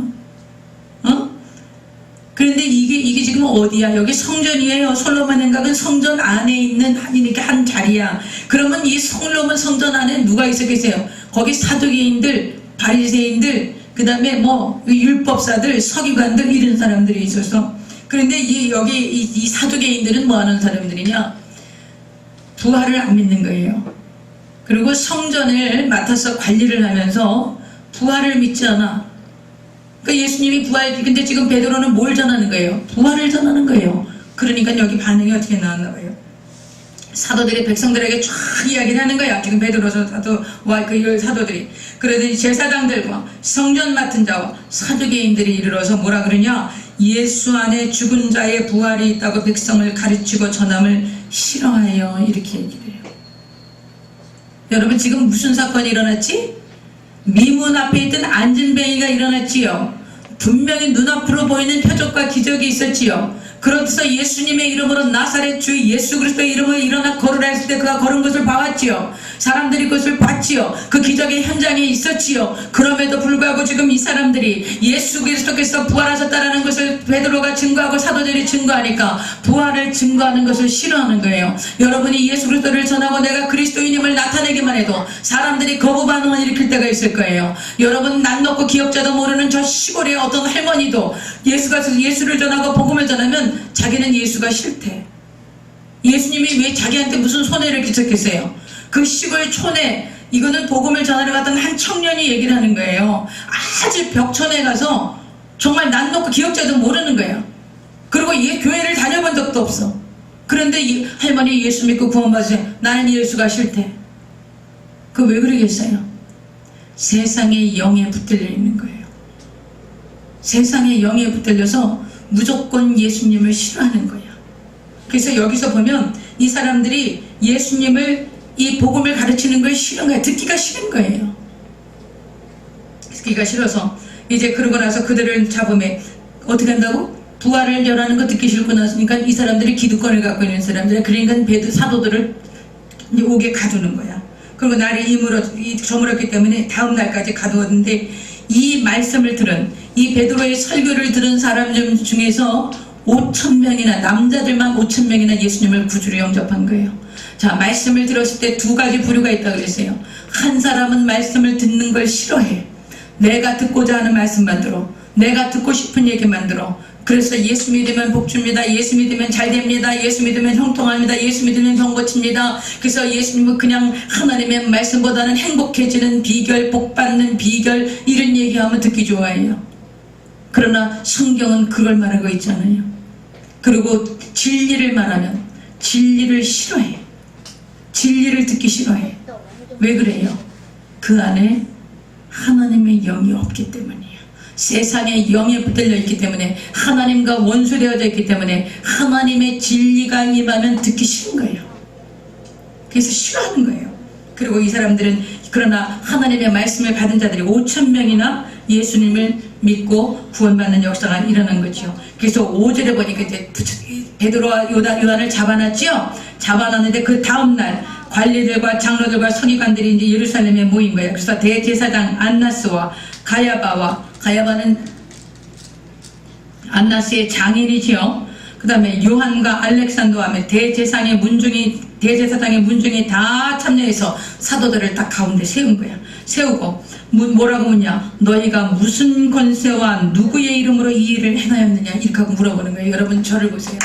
A: 그런데 이게 지금 어디야? 여기 성전이에요. 솔로몬 행각은 성전 안에 있는 이렇게 한 자리야. 그러면 이 솔로몬 성전 안에 누가 있어 계세요? 거기 사두개인들, 바리새인들, 그 다음에 뭐 율법사들, 서기관들 이런 사람들이 있어서. 그런데 여기 이 사두개인들은 뭐 하는 사람들이냐? 부활을 안 믿는 거예요. 그리고 성전을 맡아서 관리를 하면서 부활을 믿지 않아. 그러니까 예수님이 부활, 근데 지금 베드로는 뭘 전하는 거예요? 부활을 전하는 거예요. 그러니까 여기 반응이 어떻게 나왔나 봐요. 사도들이 백성들에게 쫙 이야기를 하는 거야. 지금 베드로 사도와 그 사도들이. 그러더니 제사장들과 성전 맡은 자와 사두개인들이 이르러서 뭐라 그러냐? 예수 안에 죽은 자의 부활이 있다고 백성을 가르치고 전함을 싫어하여 이렇게 얘기를 해요. 여러분 지금 무슨 사건이 일어났지? 미문 앞에 있던 안진뱅이가 일어났지요. 분명히 눈앞으로 보이는 표적과 기적이 있었지요. 그래서 예수님의 이름으로 나사렛 주 예수 그리스도의 이름으로 일어나 걸으라 했을 때 그가 걸은 것을 봐왔지요. 사람들이 그것을 봤지요. 그 기적의 현장에 있었지요. 그럼에도 불구하고 지금 이 사람들이 예수 그리스도께서 부활하셨다라는 것을 베드로가 증거하고 사도들이 증거하니까 부활을 증거하는 것을 싫어하는 거예요. 여러분이 예수 그리스도를 전하고 내가 그리스도인임을 나타내기만 해도 사람들이 거부 반응을 일으킬 때가 있을 거예요. 여러분 난 놓고 기억자도 모르는 저 시골의 어떤 할머니도 예수를 전하고 복음을 전하면 자기는 예수가 싫대. 예수님이 왜 자기한테 무슨 손해를 끼쳤겠어요? 그 시골 촌에 이거는 복음을 전하러 갔던 한 청년이 얘기를 하는 거예요. 아주 벽촌에 가서 정말 난 놓고 기억자도 모르는 거예요. 그리고 교회를 다녀본 적도 없어. 그런데 이 할머니 예수 믿고 구원받으세요. 나는 예수가 싫대. 그 왜 그러겠어요? 세상의 영에 붙들려 있는 거예요. 세상의 영에 붙들려서 무조건 예수님을 싫어하는 거야. 그래서 여기서 보면 이 사람들이 예수님을 이 복음을 가르치는 걸 싫은 거야. 듣기가 싫은 거예요. 듣기가 싫어서 이제 그러고 나서 그들을 잡으면 어떻게 한다고? 부활을 전하는 거 듣기 싫고 나서니까 이 사람들이 기득권을 갖고 있는 사람들, 그러니까 사도들을 이제 옥에 가두는 거야. 그리고 날이 저물었기 때문에 다음 날까지 가두었는데 이 말씀을 들은 이 베드로의 설교를 들은 사람 중에서 5,000명이나 남자들만 5,000명이나 예수님을 구주로 영접한 거예요. 자, 말씀을 들었을 때 두 가지 부류가 있다고 그랬어요. 한 사람은 말씀을 듣는 걸 싫어해. 내가 듣고자 하는 말씀만 들어. 내가 듣고 싶은 얘기만 들어. 그래서 예수 믿으면 복 줍니다. 예수 믿으면 잘 됩니다. 예수 믿으면 형통합니다. 예수 믿으면 병 고칩니다. 그래서 예수님은 그냥 하나님의 말씀보다는 행복해지는 비결, 복 받는 비결 이런 얘기하면 듣기 좋아해요. 그러나 성경은 그걸 말하고 있잖아요. 그리고 진리를 말하면 진리를 싫어해. 진리를 듣기 싫어해. 왜 그래요? 그 안에 하나님의 영이 없기 때문이에요. 세상의 영에 붙들려 있기 때문에, 하나님과 원수되어져 있기 때문에 하나님의 진리가 임하면 듣기 싫은 거예요. 그래서 싫어하는 거예요. 그리고 이 사람들은 그러나 하나님의 말씀을 받은 자들이 5,000명이나 예수님을 믿고 구원받는 역사가 일어난 거죠. 그래서 5절에 보니까 이제 베드로와 요한을 잡아놨죠. 잡아놨는데 그 다음날 관리들과 장로들과 서기관들이 이제 예루살렘에 모인 거예요. 그래서 대제사장 안나스와 가야바는 안나스의 장인이지요. 그 다음에 요한과 알렉산더와 대제사장의 문중이 다 참여해서 사도들을 딱 가운데 세운 거야. 세우고 뭐라고 묻냐? 너희가 무슨 권세와 누구의 이름으로 이 일을 행하였느냐? 이렇게 하고 물어보는 거예요. 여러분 저를 보세요.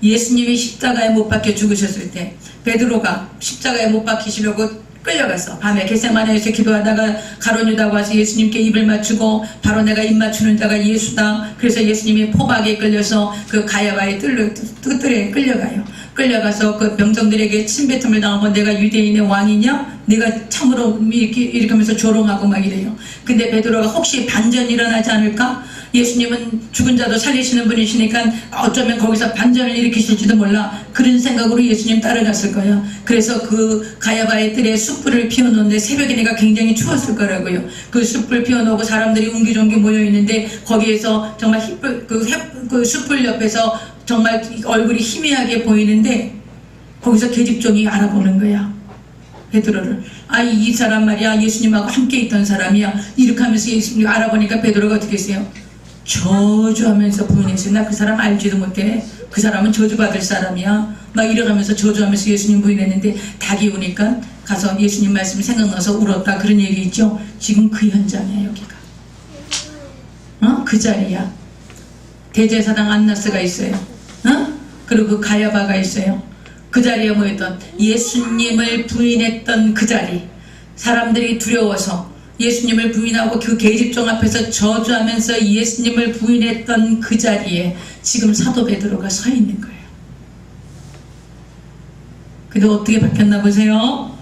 A: 예수님이 십자가에 못 박혀 죽으셨을 때 베드로가 십자가에 못 박히시려고 끌려갔어. 밤에 겟세마네에서 기도하다가 가룟 유다가 와서 예수님께 입을 맞추고 바로 내가 입 맞추는 자가 예수다. 그래서 예수님이 포박에 끌려서 그 가야바의 뜰에 끌려가요. 끌려가서 그 병정들에게 침뱉음을 당하고 내가 유대인의 왕이냐? 내가 참으로 이렇게 하면서 조롱하고 막 이래요. 근데 베드로가 혹시 반전이 일어나지 않을까? 예수님은 죽은 자도 살리시는 분이시니까 어쩌면 거기서 반전을 일으키실지도 몰라. 그런 생각으로 예수님 따라갔을 거야. 그래서 그 가야바의 뜰에 숯불을 피워놓는데 새벽이니까 굉장히 추웠을 거라고요. 그 숯불 피워놓고 사람들이 웅기종기 모여있는데 거기에서 정말 그 숯불 옆에서 정말 얼굴이 희미하게 보이는데 거기서 계집종이 알아보는 거야. 베드로를. 아, 이 사람 말이야 예수님하고 함께 있던 사람이야. 이렇게 하면서 예수님 알아보니까 베드로가 어떻게 했어요? 저주하면서 부인했어요. 나 그 사람 알지도 못해. 그 사람은 저주받을 사람이야. 막 이러면서 저주하면서 예수님 부인했는데 닭이 우니까 가서 예수님 말씀이 생각나서 울었다. 그런 얘기 있죠. 지금 그 현장이야 여기가. 그 자리야. 대제사장 안나스가 있어요. 그리고 그 가야바가 있어요. 그 자리에 모였던 예수님을 부인했던 그 자리. 사람들이 두려워서 예수님을 부인하고 그 계집종 앞에서 저주하면서 예수님을 부인했던 그 자리에 지금 사도 베드로가 서 있는 거예요. 근데 어떻게 바뀌었나 보세요.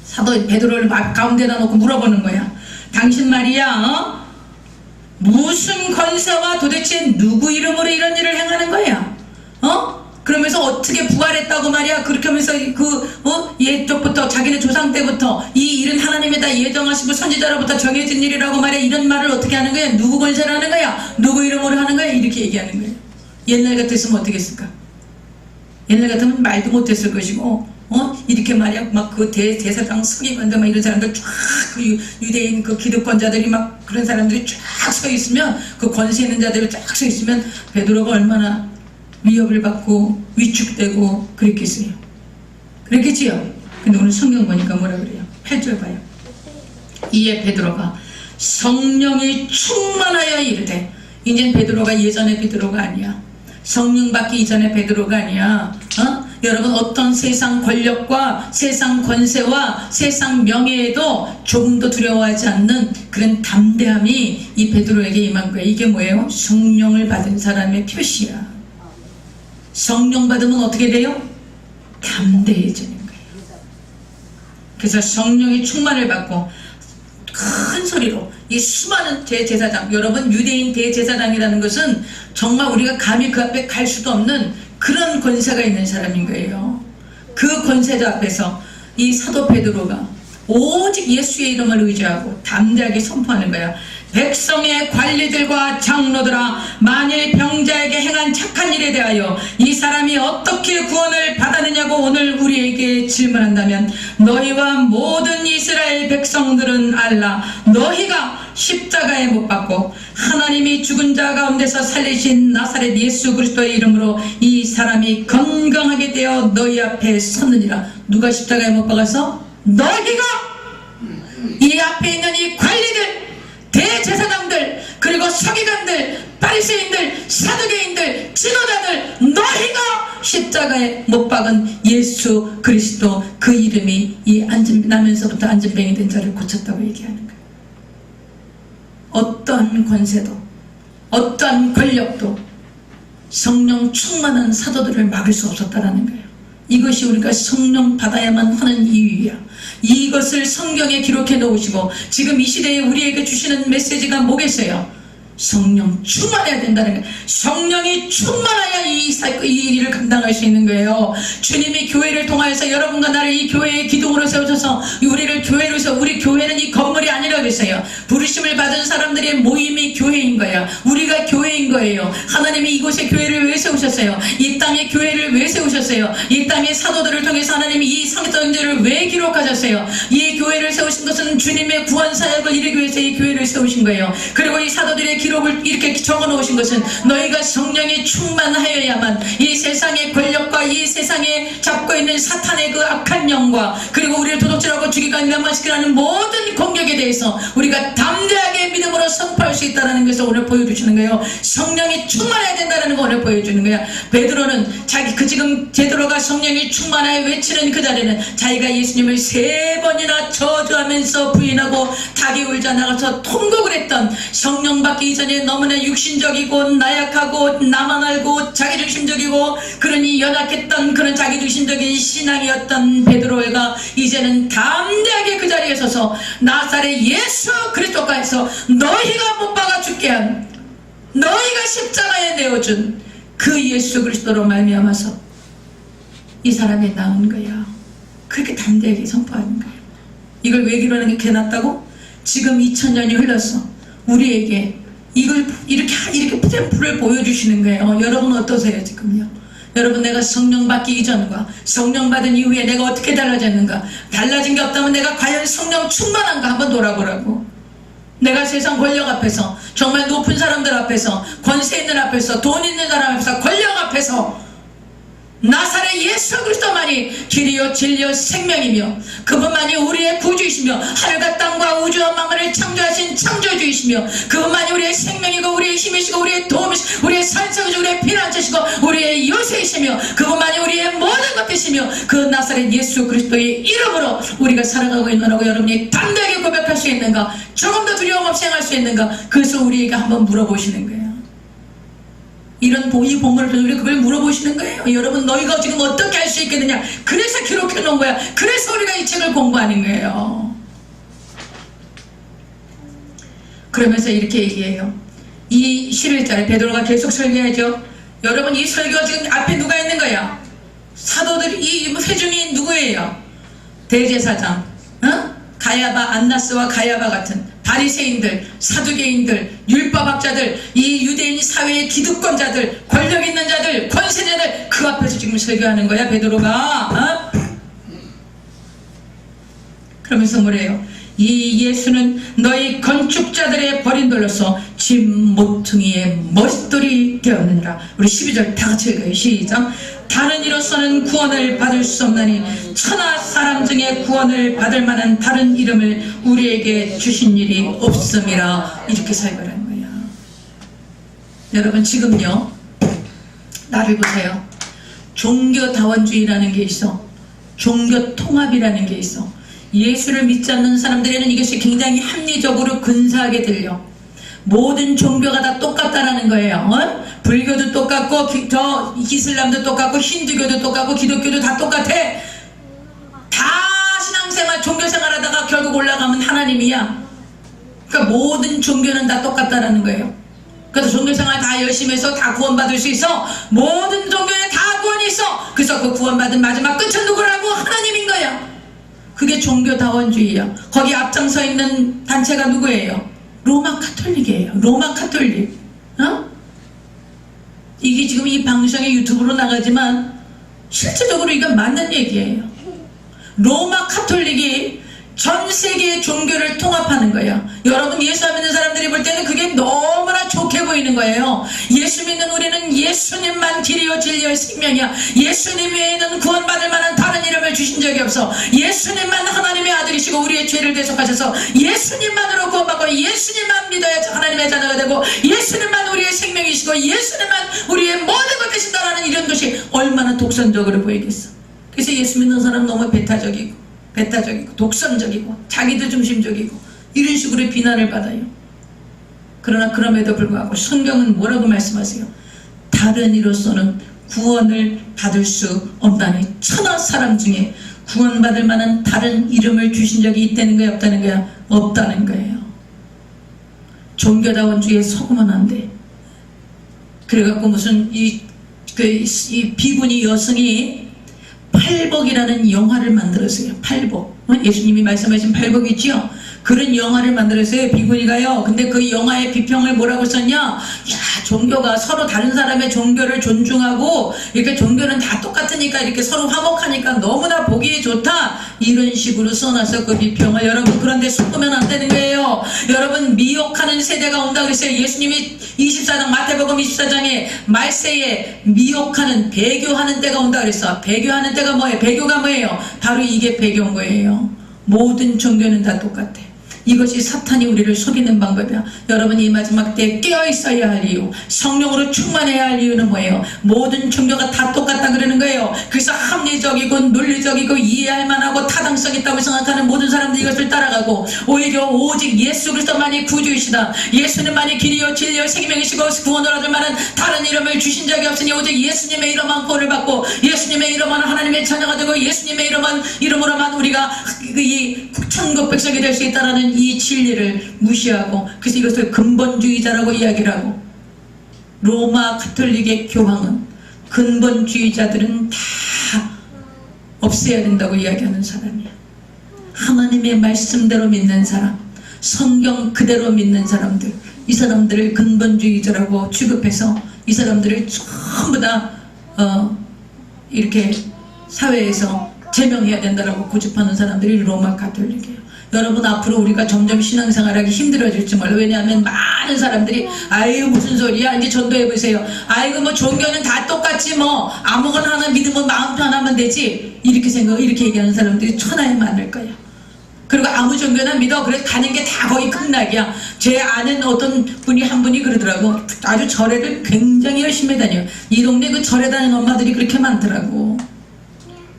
A: 사도 베드로를 막 가운데다 놓고 물어보는 거야. 당신 말이야 무슨 권세와 도대체 누구 이름으로 이런 일을 행하는 거야? 그러면서 어떻게 부활했다고 말이야. 그렇게 하면서 예적부터 자기네 조상 때부터 이 일은 하나님이 다 예정하시고 선지자로부터 정해진 일이라고 말이야. 이런 말을 어떻게 하는 거야? 누구 권세로 하는 거야? 누구 이름으로 하는 거야? 이렇게 얘기하는 거예요. 옛날 같았으면 어떻게 했을까? 옛날 같으면 말도 못했을 것이고 이렇게 말이야 막 그 대사장 서기관들 막 이런 사람들 쫙 그 유대인 그 기득권자들이 막 그런 사람들이 쫙 서 있으면 그 권세 있는 자들이 쫙 서 있으면 베드로가 얼마나 위협을 받고 위축되고 그랬겠어요. 그랬겠지요. 근데 오늘 성경 보니까 뭐라 그래요? 8절 봐요. 이에 베드로가 성령이 충만하여 이르되, 이젠 베드로가 예전의 베드로가 아니야. 성령 받기 이전의 베드로가 아니야. 여러분 어떤 세상 권력과 세상 권세와 세상 명예에도 조금도 두려워하지 않는 그런 담대함이 이 베드로에게 임한 거예요. 이게 뭐예요? 성령을 받은 사람의 표시야. 성령 받으면 어떻게 돼요? 담대해지는 거예요. 그래서 성령의 충만을 받고 큰 소리로 이 수많은 대제사장, 여러분 유대인 대제사장이라는 것은 정말 우리가 감히 그 앞에 갈 수도 없는 그런 권세가 있는 사람인 거예요. 그 권세자 앞에서 이 사도 베드로가 오직 예수의 이름을 의지하고 담대하게 선포하는 거야. 백성의 관리들과 장로들아, 만일 병자에게 행한 착한 일에 대하여 이 사람이 어떻게 구원을 받았느냐고 오늘 우리에게 질문한다면 너희와 모든 이스라엘 백성들은 알라. 너희가 십자가에 못 박고 하나님이 죽은 자 가운데서 살리신 나사렛 예수 그리스도의 이름으로 이 사람이 건강하게 되어 너희 앞에 섰느니라. 누가 십자가에 못 박아서? 너희가! 이 앞에 있는 이 관리들, 대제사장들, 그리고 서기관들, 바리새인들, 사두개인들, 지도자들, 너희가 십자가에 못 박은 예수 그리스도 그 이름이 이 나면서부터 안진병이 된 자를 고쳤다고 얘기하는 거예요. 어떠한 권세도 어떠한 권력도 성령 충만한 사도들을 막을 수 없었다라는 거예요. 이것이 우리가 성령 받아야만 하는 이유야. 이것을 성경에 기록해 놓으시고 지금 이 시대에 우리에게 주시는 메시지가 뭐겠어요? 성령 충만해야 된다는 거예요. 성령이 충만해야 이 일을 감당할 수 있는 거예요. 주님이 교회를 통하여서 여러분과 나를 이 교회의 기둥으로 세우셔서 우리를 교회로 세워, 우리 교회는 이 건물이 아니라 그랬어요. 부르심을 받은 사람들의 모임이 교회인 거야. 우리가 교회인 거예요. 하나님이 이곳에 교회를 왜 세우셨어요? 이 땅에 교회를 왜 세우셨어요? 이 땅에 사도들을 통해서 하나님이 이 성경들을 왜 기록하셨어요? 이 교회를 세우신 것은 주님의 구원 사역을 이루기 위해서 이 교회를 세우신 거예요. 그리고 이 사도들의 기록을 이렇게 적어 놓으신 것은 너희가 성령이 충만하여야만 이 세상의 권력과 이 세상에 잡고 있는 사탄의 그 악한 영과 그리고 우리를 도둑질하고 죽이고 멸망시키라는 모든 공격에 대해서 우리가 담대하게 믿음으로 선포할 수 있다는 것을 오늘 보여주시는 거예요. 성령이 충만해야 된다는 걸 오늘 보여주는 거야. 베드로는 자기 지금 베드로가 성령이 충만하여 외치는 그 자리는 자기가 예수님을 3번이나 저주하면서 부인하고 닭이 울자 나가서 통곡을 했던, 성령 받기 이전에 너무나 육신적이고 나약하고 나만 알고 자기중심적이고 그러니 연약했던 그런 자기중심적인 신앙이었던 베드로가 이제는 담대하게 그 자리에 서서 나사렛 예수 그리스도께서 너희가 못 박아 죽게 한, 너희가 십자가에 내어준 그 예수 그리스도로 말미암아서 이 사람이 나은 거야. 그렇게 담대하게 선포하는 거야. 이걸 외기로는 게 개났다고? 지금 2000년이 흘렀어. 우리에게 이걸 이렇게 템플을 보여주시는 거예요. 여러분 어떠세요 지금요? 여러분, 내가 성령 받기 이전과 성령 받은 이후에 내가 어떻게 달라졌는가? 달라진 게 없다면 내가 과연 성령 충만한가 한번 돌아보라고. 내가 세상 권력 앞에서, 정말 높은 사람들 앞에서, 권세 있는 앞에서, 돈 있는 사람 앞에서, 권력 앞에서 나사렛 예수 그리스도만이 길이요 진리요 생명이며 그분만이 우리의 구주이시며 하늘과 땅과 우주와 만물을 창조하신 창조주이시며 그분만이 우리의 생명이고 우리의 힘이시고 우리의 도움이시고 우리의 산성이시고 우리의 피난처시고 우리의 요새이시며 그분만이 우리의 모든 것이시며 그 나사렛 예수 그리스도의 이름으로 우리가 살아가고 있느라고 여러분이 담대하게 고백할 수 있는가? 조금 더 두려움 없이 행할 수 있는가? 그래서 우리에게 한번 물어보시는 거예요. 이런 이 본문을 통해서 우리 그걸 물어보시는 거예요. 여러분, 너희가 지금 어떻게 할 수 있겠느냐? 그래서 기록해 놓은 거야. 그래서 우리가 이 책을 공부하는 거예요. 그러면서 이렇게 얘기해요. 이 11절에 베드로가 계속 설교하죠. 여러분, 이 설교가 지금 앞에 누가 있는 거야? 사도들이, 이 회중이 누구예요? 대제사장, 가야바, 안나스와 가야바 같은 바리새인들, 사두개인들, 율법학자들, 이 유대인 사회의 기득권자들, 권력 있는 자들, 권세자들, 그 앞에서 지금 설교하는 거야 베드로가. 그러면서 뭐래요? 이 예수는 너희 건축자들의 버린 돌로서 짐 모퉁이의 머릿돌이 되었느니라. 우리 12절 다 같이 읽어요. 시작. 다른 이로서는 구원을 받을 수 없나니 천하 사람 중에 구원을 받을 만한 다른 이름을 우리에게 주신 일이 없음이라. 이렇게 설교하는 거예요. 여러분, 지금요, 나를 보세요. 종교다원주의라는 게 있어. 종교통합이라는 게 있어. 예수를 믿지 않는 사람들에는 이것이 굉장히 합리적으로 근사하게 들려. 모든 종교가 다 똑같다라는 거예요. 불교도 똑같고 이슬람도 똑같고 힌두교도 똑같고 기독교도 다 똑같아. 다 신앙생활 종교생활 하다가 결국 올라가면 하나님이야. 그러니까 모든 종교는 다 똑같다라는 거예요. 그래서 종교생활 다 열심히 해서 다 구원받을 수 있어. 모든 종교에 다 구원이 있어. 그래서 그 구원받은 마지막 끝은 누구라고? 하나님인 거야. 그게 종교다원주의야. 거기 앞장서 있는 단체가 누구예요? 로마 카톨릭이에요. 로마 카톨릭. 이게 지금 이 방송에 유튜브로 나가지만 실제적으로 이건 맞는 얘기예요. 로마 카톨릭이 전 세계의 종교를 통합하는 거예요. 여러분, 예수 믿는 사람들이 볼 때는 그게 너무나 좋게 보이는 거예요. 예수 믿는 우리는 예수님만 길이요 진리요 생명이야. 예수님 외에는 구원받을 만한 다른 이름을 주신 적이 없어. 예수님만 하나님의 아들이시고 우리의 죄를 대속하셔서 예수님만으로 구원받고 예수님만 믿어야 하나님의 자녀가 되고 예수님만 우리의 생명이시고 예수님만 우리의 모든 것 되신다라는 이런 것이 얼마나 독선적으로 보이겠어. 그래서 예수 믿는 사람은 너무 배타적이고 독선적이고 자기도 중심적이고 이런 식으로 비난을 받아요. 그러나 그럼에도 불구하고 성경은 뭐라고 말씀하세요? 다른 이로서는 구원을 받을 수 없다니. 천하 사람 중에 구원받을 만한 다른 이름을 주신 적이 있다는 거야, 없다는 거야? 없다는 거예요. 종교다원주의에 속으면 안 돼. 그래갖고 무슨 이 비구니 여성이 팔복이라는 영화를 만들었어요. 팔복. 예수님이 말씀하신 팔복 있죠? 그런 영화를 만들었어요. 비구니가요. 근데 그 영화의 비평을 뭐라고 썼냐? 야, 종교가 서로 다른 사람의 종교를 존중하고 이렇게 종교는 다 똑같으니까 이렇게 서로 화목하니까 너무나 보기에 좋다. 이런 식으로 써놔서 그 비평을. 여러분, 그런데 속으면 안 되는 거예요. 여러분, 미혹하는 세대가 온다고 했어요. 예수님이 24장 마태복음 24장에 말세에 미혹하는 배교하는 때가 온다 그랬어. 배교하는 때가 뭐예요? 배교가 뭐예요? 바로 이게 배교인 거예요. 모든 종교는 다 똑같아. 이것이 사탄이 우리를 속이는 방법이야. 여러분, 이 마지막 때에 깨어 있어야 할 이유, 성령으로 충만해야 할 이유는 뭐예요? 모든 종교가 다 똑같다 그러는 거예요. 그래서 합리적이고 논리적이고 이해할 만하고 타당성 있다고 생각하는 모든 사람들이 이것을 따라가고, 오히려 오직 예수 그리스도만이 구주이시다, 예수님만이 길이요 진리요 생명이시고 구원을 얻을 만한 다른 이름을 주신 적이 없으니 오직 예수님의 이름만 구원을 받고, 예수님의 이름만 하나님의 자녀가 되고, 예수님의 이름으로만 우리가 이 천국 백성이 될 수 있다는 이 진리를 무시하고, 그래서 이것을 근본주의자라고 이야기를 하고, 로마 가톨릭의 교황은 근본주의자들은 다 없애야 된다고 이야기하는 사람이야. 하나님의 말씀대로 믿는 사람, 성경 그대로 믿는 사람들, 이 사람들을 근본주의자라고 취급해서 이 사람들을 전부 다 이렇게 사회에서 제명해야 된다라고 고집하는 사람들이 로마 가톨릭이에요. 여러분, 앞으로 우리가 점점 신앙생활하기 힘들어질지 몰라요. 왜냐하면 많은 사람들이 아이고 무슨 소리야, 이제 전도해보세요, 아이고 뭐 종교는 다 똑같지, 뭐 아무거나 하나 믿으면 마음 편하면 되지, 이렇게 얘기하는 사람들이 천하에 많을 거예요. 그리고 아무 종교나 믿어, 그래서 가는 게 다 거의 극락이야. 제 아는 어떤 분이 한 분이 그러더라고. 아주 절에를 굉장히 열심히 다녀요. 이 동네 그 절에 다니는 엄마들이 그렇게 많더라고.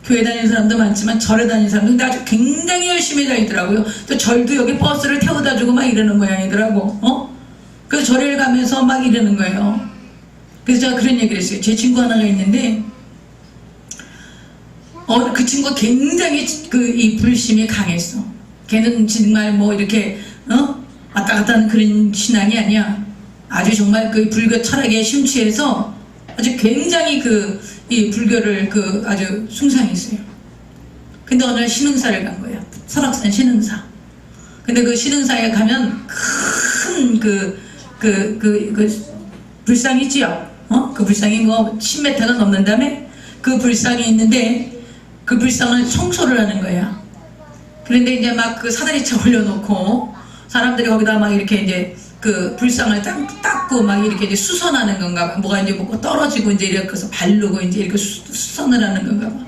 A: 교회 다니는 사람도 많지만 절에 다니는 사람도 근데 아주 굉장히 열심히 다니더라고요. 또 절도 여기 버스를 태워다 주고 막 이러는 모양이더라고. 그래서 절에 가면서 막 이러는 거예요. 그래서 제가 그런 얘기를 했어요. 제 친구 하나가 있는데 그 친구가 굉장히 이 불심이 강했어. 걔는 정말 뭐 이렇게 왔다 갔다 하는 그런 신앙이 아니야. 아주 정말 그 불교 철학에 심취해서 아주 굉장히 이 불교를 아주 숭상했어요. 근데 어느 날 신흥사를 간 거야. 설악산 신흥사. 근데 그 신흥사에 가면 큰 불상이 있지요. 그 불상이 뭐 10m가 넘는다며? 그 불상이 있는데 그 불상을 청소를 하는 거야. 그런데 이제 막 그 사다리차 올려놓고 사람들이 거기다 막 이렇게 이제 그 불상을 닦고 막 이렇게 이제 수선하는 건가 봐. 뭐가 이제 뭐 떨어지고 이제 이렇게 해서 바르고 이제 이렇게 수선을 하는 건가 봐.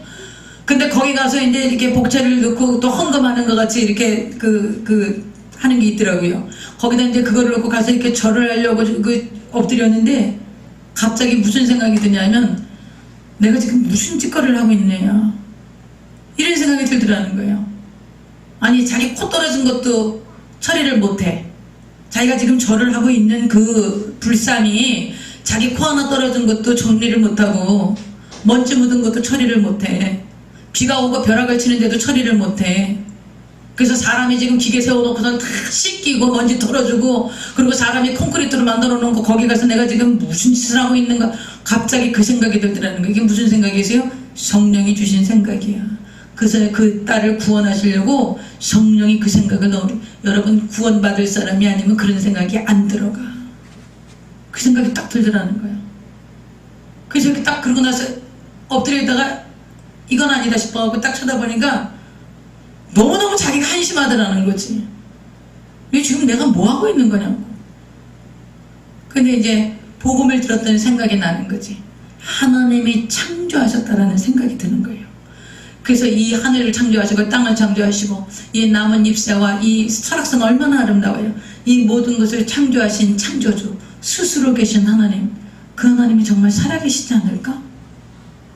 A: 근데 거기 가서 이제 이렇게 복채를 넣고 또 헌금하는 것 같이 이렇게 하는 게 있더라고요. 거기다 이제 그거를 넣고 가서 이렇게 절을 하려고 엎드렸는데 갑자기 무슨 생각이 드냐면 내가 지금 무슨 짓거리를 하고 있느냐 이런 생각이 들더라는 거예요. 아니, 자기 코 떨어진 것도 처리를 못해. 자기가 지금 절을 하고 있는 그 불상이 자기 코 하나 떨어진 것도 정리를 못하고 먼지 묻은 것도 처리를 못해. 비가 오고 벼락을 치는데도 처리를 못해. 그래서 사람이 지금 기계 세워놓고선 다 씻기고 먼지 털어주고 그리고 사람이 콘크리트로 만들어 놓은 거 거기 가서 내가 지금 무슨 짓을 하고 있는가. 갑자기 그 생각이 들더라는 거예요. 이게 무슨 생각이세요? 성령이 주신 생각이야. 그래서 그 딸을 구원하시려고 성령이 그 생각을 여러분 구원받을 사람이 아니면 그런 생각이 안 들어가. 그 생각이 딱 들더라는 거예요. 그래서 이렇게 딱 그러고 나서 엎드려 있다가 이건 아니다 싶어갖고 딱 쳐다보니까 너무너무 자기가 한심하더라는 거지. 왜 지금 내가 뭐 하고 있는 거냐고. 근데 이제 복음을 들었더니 생각이 나는 거지. 하나님이 창조하셨다라는 생각이 드는 거예요. 그래서 이 하늘을 창조하시고 땅을 창조하시고 이 나뭇 잎새와 이 설악산 얼마나 아름다워요. 이 모든 것을 창조하신 창조주 스스로 계신 하나님, 그 하나님이 정말 살아계시지 않을까?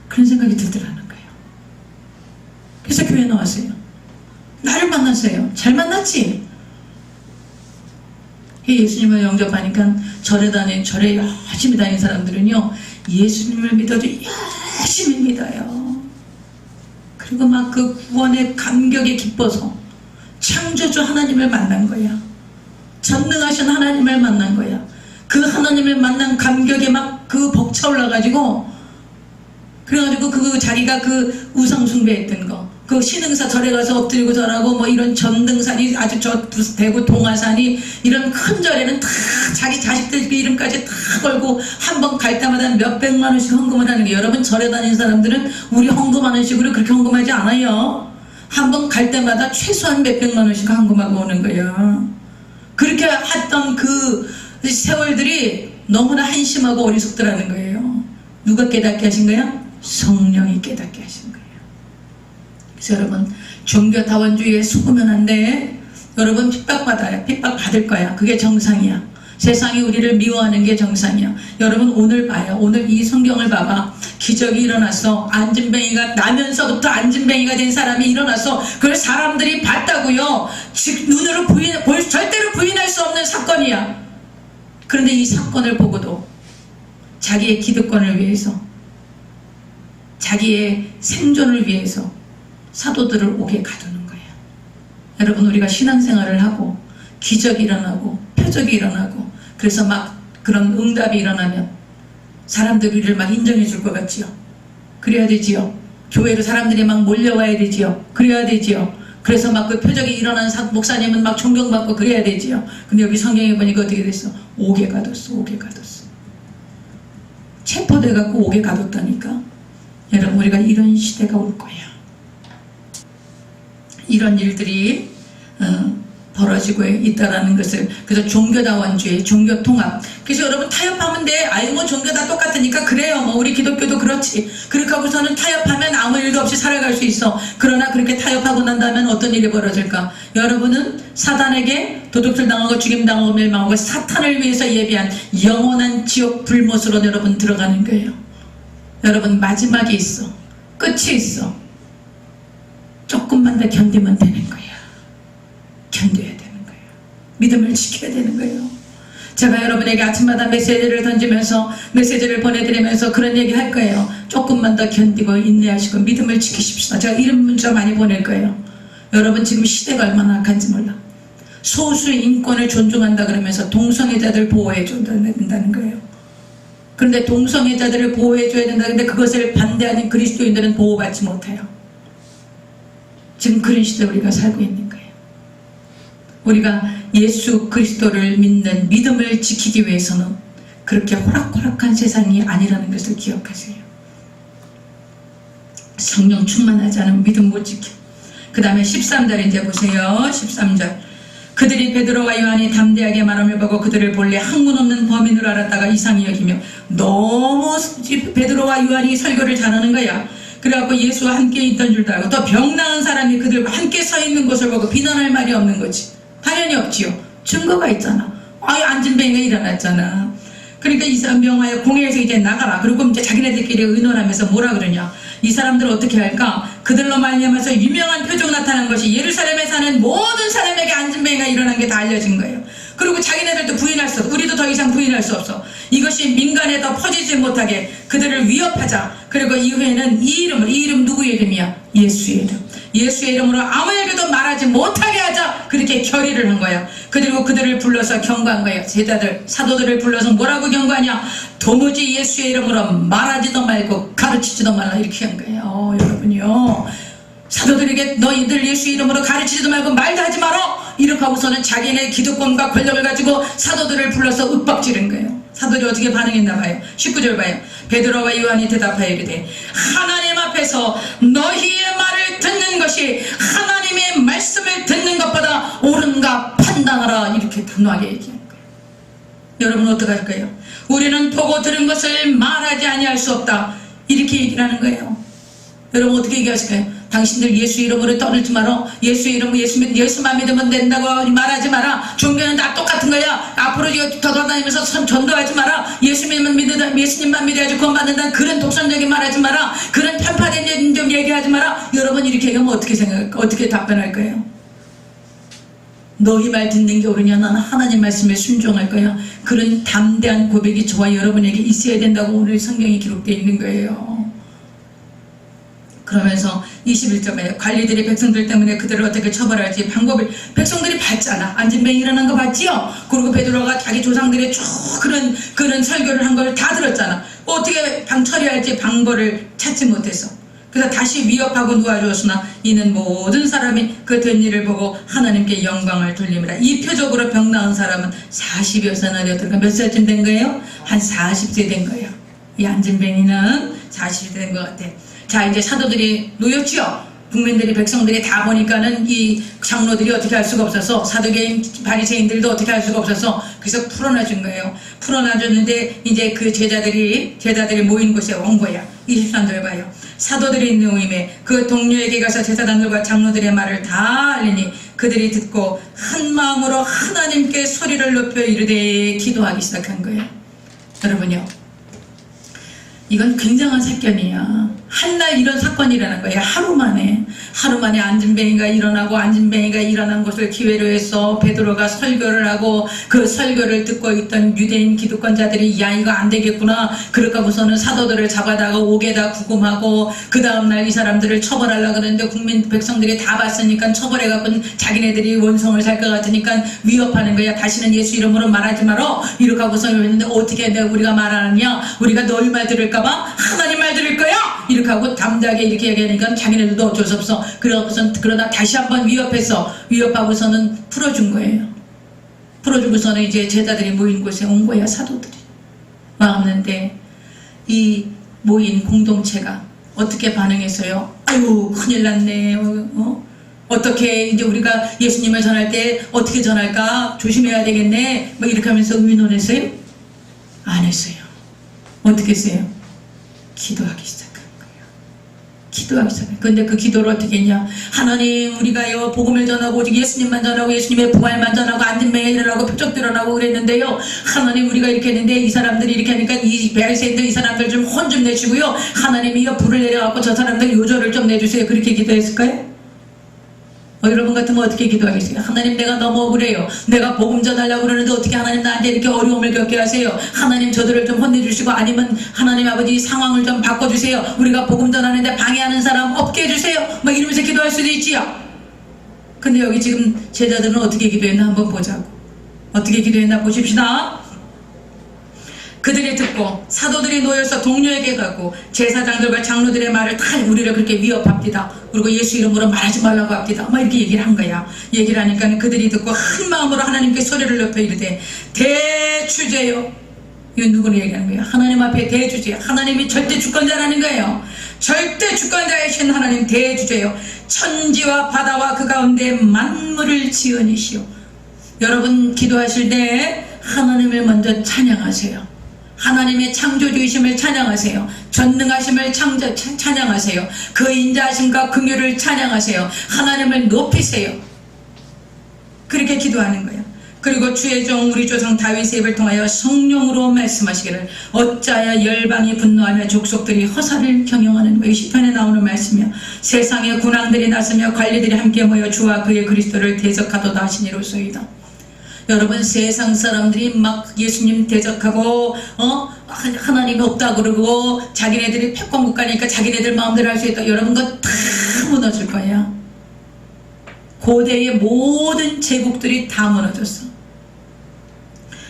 A: 그런 생각이 들더라는 거예요. 그래서 교회 나왔어요. 나를 만났어요. 잘 만났지? 예수님을 영접하니까 절에 열심히 다니는 사람들은요, 예수님을 믿어도 열심히 믿어요. 그리고 막 그 구원의 감격에 기뻐서 창조주 하나님을 만난 거야. 전능하신 하나님을 만난 거야. 그 하나님을 만난 감격에 막 벅차올라가지고 그래가지고 자기가 우상 숭배했던 거, 그 신흥사 절에 가서 엎드리고 절하고 뭐 이런 전등산이 아주 대구 동화산이 이런 큰 절에는 다 자기 자식들 이름까지 다 걸고 한 번 갈 때마다 몇백만 원씩 헌금을 하는 게, 여러분 절에 다니는 사람들은 우리 헌금하는 식으로 그렇게 헌금하지 않아요. 한 번 갈 때마다 최소한 몇백만 원씩 헌금하고 오는 거예요. 그렇게 했던 그 세월들이 너무나 한심하고 어리석더라는 거예요. 누가 깨닫게 하신 거야? 성령이 깨닫게 하신 거예요. 그래서 여러분, 종교다원주의에 속으면 안 돼. 여러분 핍박받아요. 핍박받을 거야. 그게 정상이야. 세상이 우리를 미워하는 게 정상이야. 여러분 오늘 봐요. 오늘 이 성경을 봐봐. 기적이 일어났어. 안진뱅이가 나면서부터 안진뱅이가 된 사람이 일어났어. 그걸 사람들이 봤다고요. 즉 눈으로 절대로 부인할 수 없는 사건이야. 그런데 이 사건을 보고도 자기의 기득권을 위해서, 자기의 생존을 위해서 사도들을 옥에 가두는 거야. 여러분 우리가 신앙생활을 하고 기적이 일어나고 표적이 일어나고 그래서 막 그런 응답이 일어나면 사람들이 우리를 막 인정해 줄 것 같지요. 그래야 되지요. 교회로 사람들이 막 몰려와야 되지요. 그래야 되지요. 그래서 막 그 표적이 일어난 목사님은 막 존경받고 그래야 되지요. 근데 여기 성경에 보니까 어떻게 됐어? 옥에 가뒀어. 옥에 가뒀어. 체포돼 갖고 옥에 가뒀다니까. 여러분 우리가 이런 시대가 올 거야. 이런 일들이 벌어지고 있다라는 것을. 그래서 종교다원주의, 종교통합. 그래서 여러분 타협하면 돼. 아유 뭐 종교 다 똑같으니까 그래요. 뭐 우리 기독교도 그렇지. 그렇게 하고서는 타협하면 아무 일도 없이 살아갈 수 있어. 그러나 그렇게 타협하고 난다면 어떤 일이 벌어질까? 여러분은 사단에게 도둑질 당하고 죽임당하고 멸망하고 사탄을 위해서 예비한 영원한 지옥 불못으로 여러분 들어가는 거예요. 여러분 마지막이 있어. 끝이 있어. 조금만 더 견디면 되는 거야. 견뎌야 되는 거예요. 믿음을 지켜야 되는 거예요. 제가 여러분에게 아침마다 메시지를 던지면서 메시지를 보내드리면서 그런 얘기 할 거예요. 조금만 더 견디고 인내하시고 믿음을 지키십시다. 제가 이런 문자 많이 보낼 거예요. 여러분 지금 시대가 얼마나 악한지 몰라. 소수 인권을 존중한다 그러면서 동성애자들 보호해 줘야 된다는 거예요. 그런데 동성애자들을 보호해 줘야 된다는데 그것을 반대하는 그리스도인들은 보호받지 못해요. 지금 그런 시대에 우리가 살고 있는 거예요. 우리가 예수 그리스도를 믿는 믿음을 지키기 위해서는 그렇게 호락호락한 세상이 아니라는 것을 기억하세요. 성령 충만하지 않으면 믿음 못 지켜. 그 다음에 13절 이제 보세요. 13절. 그들이 베드로와 요한이 담대하게 말함을 보고 그들을 본래 학문 없는 범인으로 알았다가 이상히 여기며 너무 베드로와 요한이 설교를 잘하는 거야. 그래갖고 예수와 함께 있던 줄도 알고 또 병 나은 사람이 그들과 함께 서 있는 것을 보고 비난할 말이 없는 거지. 당연히 없지요. 증거가 있잖아. 아유 안진뱅이가 일어났잖아. 그러니까 이 사람 명하여 공회에서 이제 나가라. 그리고 이제 자기네들끼리 의논하면서 뭐라 그러냐. 이 사람들 어떻게 할까? 그들로 말미암아서 유명한 표적 나타난 것이 예루살렘에 사는 모든 사람에게 안진뱅이가 일어난 게 다 알려진 거예요. 그리고 자기네들도 부인할 수 없어. 우리도 더 이상 부인할 수 없어. 이것이 민간에 더 퍼지지 못하게 그들을 위협하자. 그리고 이후에는 이 이름 누구의 이름이야? 예수의 이름. 예수의 이름으로 아무에게도 말하지 못하게 하자. 그렇게 결의를 한 거야. 그리고 그들을 불러서 경고한 거예요. 제자들, 사도들을 불러서 뭐라고 경고하냐? 도무지 예수의 이름으로 말하지도 말고 가르치지도 말라. 이렇게 한 거예요. 여러분이요. 사도들에게 너희들 예수 이름으로 가르치지도 말고 말도 하지 마라. 이렇게 하고서는 자기네 기득권과 권력을 가지고 사도들을 불러서 윽박지른 거예요. 사도들이 어떻게 반응했나 봐요. 19절 봐요. 베드로와 요한이 대답하여 이르되 하나님 앞에서 너희의 말을 듣는 것이 하나님의 말씀을 듣는 것보다 옳은가 판단하라. 이렇게 단호하게 얘기한 거예요. 여러분 어떡할 거예요? 우리는 보고 들은 것을 말하지 아니할 수 없다. 이렇게 얘기를 하는 거예요. 여러분 어떻게 얘기하실까요? 당신들 예수 이름으로 떠들지 마라. 예수 이름으로 예수만 믿으면 된다고 말하지 마라. 종교는 다 똑같은 거야. 앞으로 돌아다니면서 전도하지 마라. 예수님만 믿어야지 구원받는다는 그런 독선적인 말하지 마라. 그런 편파된 얘기 좀 얘기하지 마라. 여러분 이렇게 얘기하면 어떻게 답변할 거예요? 너희 말 듣는 게 옳으냐? 나는 하나님 말씀에 순종할 거야. 그런 담대한 고백이 저와 여러분에게 있어야 된다고 오늘 성경이 기록되어 있는 거예요. 그러면서 21절에 관리들이 백성들 때문에 그들을 어떻게 처벌할지 방법을 백성들이 봤잖아. 안진뱅이 일어난 거 봤지요? 그리고 베드로가 자기 조상들의 쭉 그런 설교를 한 걸 다 들었잖아. 어떻게 처리할지 방법을 찾지 못해서 그래서 다시 위협하고 놓아주었으나 이는 모든 사람이 그 된 일을 보고 하나님께 영광을 돌립니다. 이 표적으로 병 나은 사람은 40여 세나 되었더니 몇 살쯤 된 거예요? 한 40세 된 거예요. 이 안진뱅이는 40세 된 것 같아. 자 이제 사도들이 놓였죠. 국민들이 백성들이 다 보니까는 이 장로들이 어떻게 할 수가 없어서 사두개인 바리새인들도 어떻게 할 수가 없어서 그래서 풀어놔준 거예요. 풀어놔줬는데 이제 그 제자들이 모인 곳에 온 거야. 23절 봐요. 사도들이 있는 오임에 그 동료에게 가서 제사장들과 장로들의 말을 다 알리니 그들이 듣고 한 마음으로 하나님께 소리를 높여 이르되 기도하기 시작한 거예요. 여러분요, 이건 굉장한 사건이야. 한날 이런 사건이 일어난 거예요. 하루 만에 안진뱅이가 일어나고, 안진뱅이가 일어난 것을 기회로 해서 베드로가 설교를 하고, 그 설교를 듣고 있던 유대인 기득권자들이 야, 이거 안 되겠구나, 그럴까 하고서는 사도들을 잡아다가 옥에다 구금하고, 그 다음날 이 사람들을 처벌하려고 그러는데 국민 백성들이 다 봤으니까 처벌해갖고 자기네들이 원성을 살 것 같으니까 위협하는 거야. 다시는 예수 이름으로 말하지 마라, 이렇게 하고서는 했는데 어떻게 우리가 말하느냐, 우리가 너희 말 들을까봐 하나님 말 들을 거야, 이렇게 하고 담대하게 이렇게 얘기하니까 자기네들도 어쩔 수 없어. 그러다 다시 한번 위협하고서는 풀어준 거예요. 풀어주고서는 이제 제자들이 모인 곳에 온 거야. 사도들이 왔는데 이 모인 공동체가 어떻게 반응했어요? 아유, 큰일 났네. 어떻게 이제 우리가 예수님을 전할 때 어떻게 전할까, 조심해야 되겠네, 뭐 이렇게 하면서 의논했어요? 안 했어요. 어떻게 했어요? 기도하기 시작한 거예요. 기도하기 시작한 거예요. 근데 그 기도를 어떻게 했냐? 하나님, 우리가요 복음을 전하고 오직 예수님만 전하고 예수님의 부활만 전하고 안진뱅이 일어나고 표적 드러나고 그랬는데요, 하나님 우리가 이렇게 했는데 이 사람들이 이렇게 하니까 이 베리새인들 이 사람들 좀 혼 좀 내시고요, 하나님이요 불을 내려갖고 저 사람들 요절을 좀 내주세요. 그렇게 기도했을까요? 여러분 같으면 어떻게 기도하겠어요? 하나님, 내가 너무 억울해요. 내가 복음 전하려고 그러는데 어떻게 하나님 나한테 이렇게 어려움을 겪게 하세요? 하나님 저들을 좀 혼내주시고, 아니면 하나님 아버지 상황을 좀 바꿔주세요. 우리가 복음 전하는데 방해하는 사람 없게 해주세요. 막 이러면서 기도할 수도 있지요. 근데 여기 지금 제자들은 어떻게 기도했나 한번 보자고. 어떻게 기도했나 보십시다. 그들이 듣고 사도들이 놓여서 동료에게 가고 제사장들과 장로들의 말을 다 우리를 그렇게 위협합니다. 그리고 예수 이름으로 말하지 말라고 합니다. 막 이렇게 얘기를 한 거야. 얘기를 하니까 그들이 듣고 한 마음으로 하나님께 소리를 높여 이르되 대주제요. 이건 누구를 얘기하는 거예요? 하나님 앞에 대주제. 하나님이 절대 주권자라는 거예요. 절대 주권자이신 하나님 대주제요. 천지와 바다와 그 가운데 만물을 지으니시오. 여러분 기도하실 때 하나님을 먼저 찬양하세요. 하나님의 창조주이심을 찬양하세요. 전능하심을 찬양하세요. 그 인자하심과 긍휼을 찬양하세요. 하나님을 높이세요. 그렇게 기도하는 거예요. 그리고 주의 종 우리 조상 다윗의 입을 통하여 성령으로 말씀하시기를 어찌하여 열방이 분노하며 족속들이 허사를 경영하는 거예요. 시편에 나오는 말씀이요. 세상의 군왕들이 나서며 관리들이 함께 모여 주와 그의 그리스도를 대적하도다 하시니로소이다. 여러분, 세상 사람들이 막 예수님 대적하고 하나님이 없다 그러고 자기네들이 패권국가니까 자기네들 마음대로 할 수 있다. 여러분, 그거 다 무너질 거야. 고대의 모든 제국들이 다 무너졌어.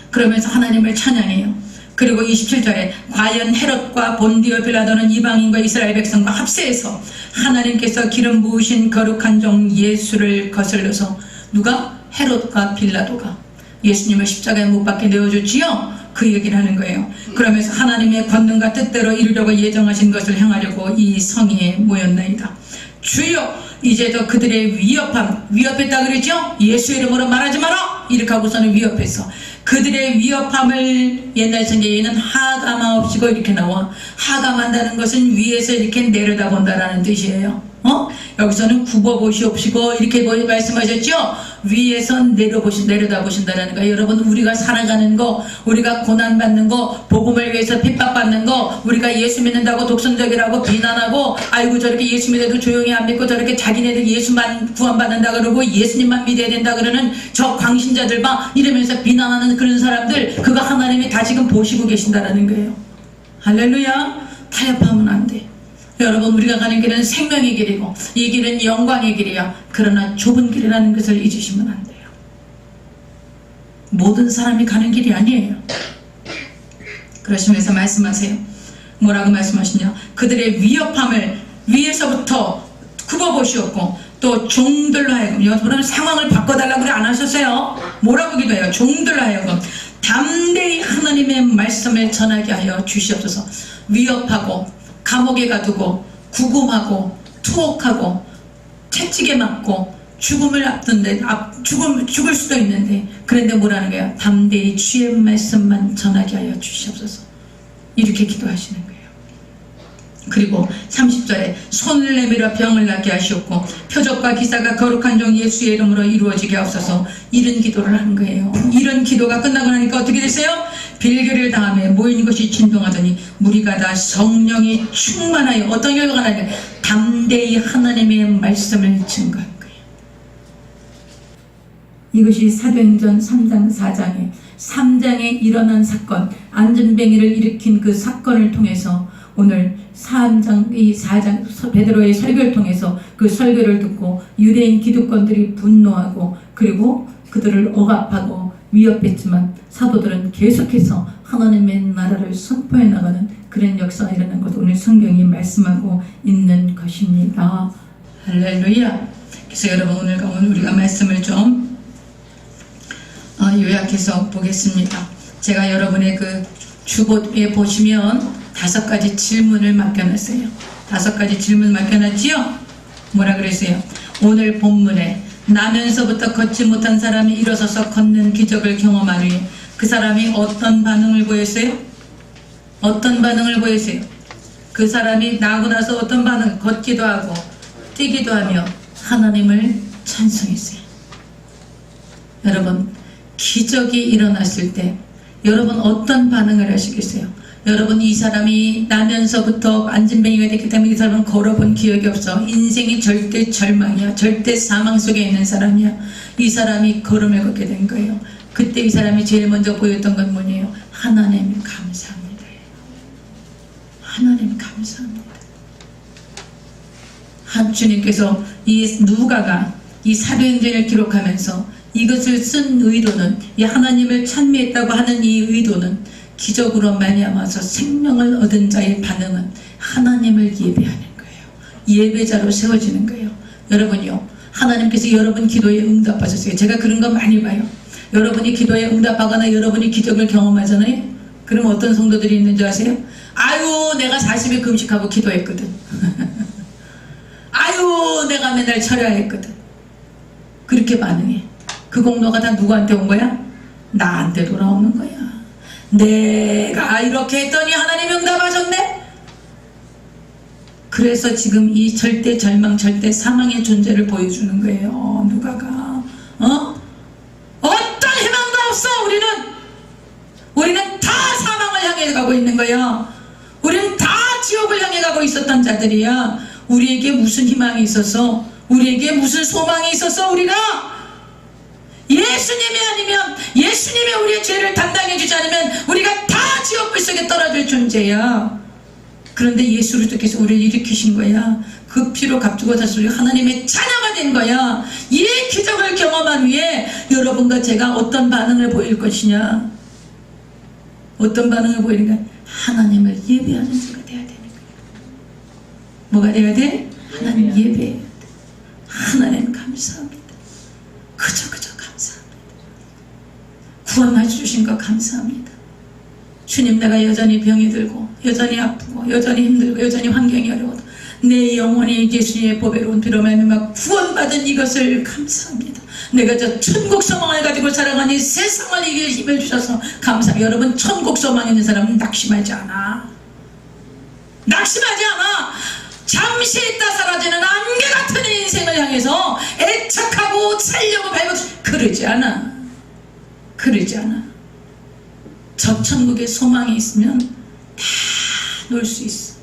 A: 그러면서 하나님을 찬양해요. 그리고 27절에 과연 헤롯과 본디오 빌라도는 이방인과 이스라엘 백성과 합세해서 하나님께서 기름 부으신 거룩한 종 예수를 거슬러서, 누가? 헤롯과 빌라도가 예수님을 십자가에 못 박게 내어줬지요? 그 얘기를 하는 거예요. 그러면서 하나님의 권능과 뜻대로 이루려고 예정하신 것을 행하려고 이 성에 모였나이다. 주여, 이제도 그들의 위협했다 그랬죠? 예수 이름으로 말하지 마라! 이렇게 하고서는 위협했어. 그들의 위협함을 옛날 성경에는 하감하옵시고 이렇게 나와. 하감한다는 것은 위에서 이렇게 내려다본다라는 뜻이에요. 여기서는 굽어보시옵시고 이렇게 말씀하셨죠? 위에서 내려다보신다라는 거예요. 여러분, 우리가 살아가는 거, 우리가 고난받는 거, 복음을 위해서 핍박받는 거, 우리가 예수 믿는다고 독선적이라고 비난하고, 아이고 저렇게 예수 믿어도 조용히 안 믿고 저렇게 자기네들 예수만 구원받는다 그러고 예수님만 믿어야 된다 그러는 저 광신자들 봐, 이러면서 비난하는 그런 사람들, 그거 하나님이 다 지금 보시고 계신다라는 거예요. 할렐루야. 타협하면 안 돼. 여러분, 우리가 가는 길은 생명의 길이고 이 길은 영광의 길이야. 그러나 좁은 길이라는 것을 잊으시면 안 돼요. 모든 사람이 가는 길이 아니에요. 그러시면서 말씀하세요. 뭐라고 말씀하시냐? 그들의 위협함을 위에서부터 굽어보시었고 또 종들로 하여금, 여러분 상황을 바꿔달라고 안 하셨어요? 뭐라고 기도해요? 종들로 하여금 담대히 하나님의 말씀을 전하게 하여 주시옵소서. 위협하고 감옥에 가두고 구금하고 투옥하고 채찍에 맞고 죽음을 앞둔데 죽을 수도 있는데, 그런데 뭐라는 거야? 담대히 주의 말씀만 전하게 하여 주시옵소서. 이렇게 기도하시는 거예요. 그리고 30절에 손을 내밀어 병을 낫게 하시옵고 표적과 기사가 거룩한 종 예수의 이름으로 이루어지게 하옵소서. 이런 기도를 하는 거예요. 이런 기도가 끝나고 나니까 어떻게 됐어요? 빌개를 당하며 모인 것이 진동하더니 무리가 다 성령이 충만하여 어떤 결과가 나냐? 담대히 하나님의 말씀을 증거한 거예요. 이것이 사도행전 3장 3장에 일어난 사건, 안전뱅이를 일으킨 그 사건을 통해서 오늘 4장 베드로의 설교를 통해서 그 설교를 듣고 유대인 기득권들이 분노하고 그리고 그들을 억압하고 위협했지만 사도들은 계속해서 하나님의 나라를 선포해 나가는 그런 역사가 일어난 것을 오늘 성경이 말씀하고 있는 것입니다. 할렐루야. 그래서 여러분 오늘 우리가 말씀을 좀 요약해서 보겠습니다. 제가 여러분의 그 주보에 보시면 5가지 질문을 맡겨놨어요. 5가지 질문 맡겨놨지요? 뭐라 그랬어요? 오늘 본문에 나면서부터 걷지 못한 사람이 일어서서 걷는 기적을 경험한 후에 그 사람이 어떤 반응을 보였어요? 어떤 반응을 보였어요? 그 사람이 나고 나서 어떤 반응? 걷기도 하고 뛰기도 하며 하나님을 찬송했어요. 여러분 기적이 일어났을 때 여러분 어떤 반응을 하시겠어요? 여러분 이 사람이 나면서부터 안진뱅이가 됐기 때문에 이 사람은 걸어본 기억이 없어. 인생이 절대 절망이야. 절대 사망 속에 있는 사람이야. 이 사람이 걸음을 걷게 된 거예요. 그때 이 사람이 제일 먼저 보였던 건 뭐예요? 하나님 감사합니다. 하나님 감사합니다. 주님께서 이 누가가 이 사도행전을 기록하면서 이것을 쓴 의도는 이 하나님을 찬미했다고 하는 이 의도는 기적으로 말미암아서 생명을 얻은 자의 반응은 하나님을 예배하는 거예요. 예배자로 세워지는 거예요. 여러분요, 하나님께서 여러분 기도에 응답하셨어요. 제가 그런 거 많이 봐요. 여러분이 기도에 응답하거나 여러분이 기적을 경험하잖아요. 그럼 어떤 성도들이 있는 줄 아세요? 아유 내가 40일 금식하고 기도했거든. 아유 내가 맨날 철야했거든. 그렇게 반응해. 그 공로가 다 누구한테 온 거야? 나한테 돌아오는 거야. 내가 이렇게 했더니 하나님 응답하셨네? 그래서 지금 이 절대 절망, 절대 사망의 존재를 보여주는 거예요. 누가가. 어떤 희망도 없어. 우리는 다 사망을 향해 가고 있는 거야. 우리는 다 지옥을 향해 가고 있었던 자들이야. 우리에게 무슨 희망이 있어서, 우리에게 무슨 소망이 있어서 우리가 예수님이 아니면, 예수님이 우리의 죄를 담당해 주지 않으면 우리가 다 지옥불 속에 떨어질 존재야. 그런데 예수 그리스도께서 우리를 일으키신 거야. 그 피로 값주고 다시 하나님의 자녀가 된 거야. 이 기적을 경험한 후에 여러분과 제가 어떤 반응을 보일 것이냐? 어떤 반응을 보이는가? 하나님을 예배하는 자가 돼야 되는 거야. 뭐가 돼야 돼? 하나님 예배해야 돼. 하나님 감사합니다. 그저 감사합니다. 구원해 주신 거 감사합니다. 주님, 내가 여전히 병이 들고 여전히 아프고 여전히 힘들고 여전히 환경이 어려워도 내 영혼이 예수님의 보배로운 피로 말미암아 구원받은 이것을 감사합니다. 내가 저 천국 소망을 가지고 살아가니 세상을 이길 힘을 주셔서 감사합니다. 여러분, 천국 소망 있는 사람은 낙심하지 않아. 낙심하지 않아. 잠시 있다 사라지는 안개 같은 인생을 향해서 애착하고 살려고 발고 그러지 않아. 그러지 않아. 저 천국에 소망이 있으면 다 놀 수 있어.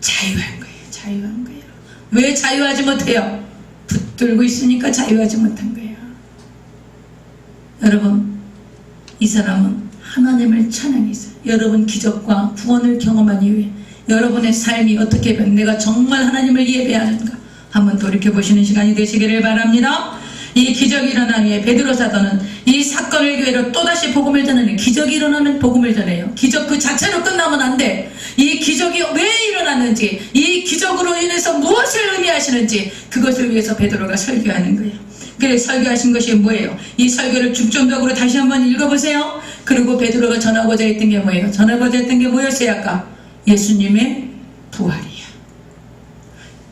A: 자유한 거예요. 자유한 거예요. 왜 자유하지 못해요? 붙들고 있으니까 자유하지 못한 거예요. 여러분, 이 사람은 하나님을 찬양했어요. 여러분 기적과 구원을 경험한 이후에 여러분의 삶이 어떻게 변, 내가 정말 하나님을 예배하는가 한번 돌이켜보시는 시간이 되시기를 바랍니다. 이 기적이 일어난 후에 베드로 사도는 이 사건을 기회로 또다시 복음을 전하는, 기적이 일어나면 복음을 전해요. 기적 그 자체로 끝나면 안 돼. 이 기적이 왜 일어났는지, 이 기적으로 인해서 무엇을 의미하시는지 그것을 위해서 베드로가 설교하는 거예요. 그래, 설교하신 것이 뭐예요? 이 설교를 중점적으로 다시 한번 읽어보세요. 그리고 베드로가 전하고자 했던 게 뭐예요? 전하고자 했던 게 뭐였어요? 아까 예수님의 부활이야.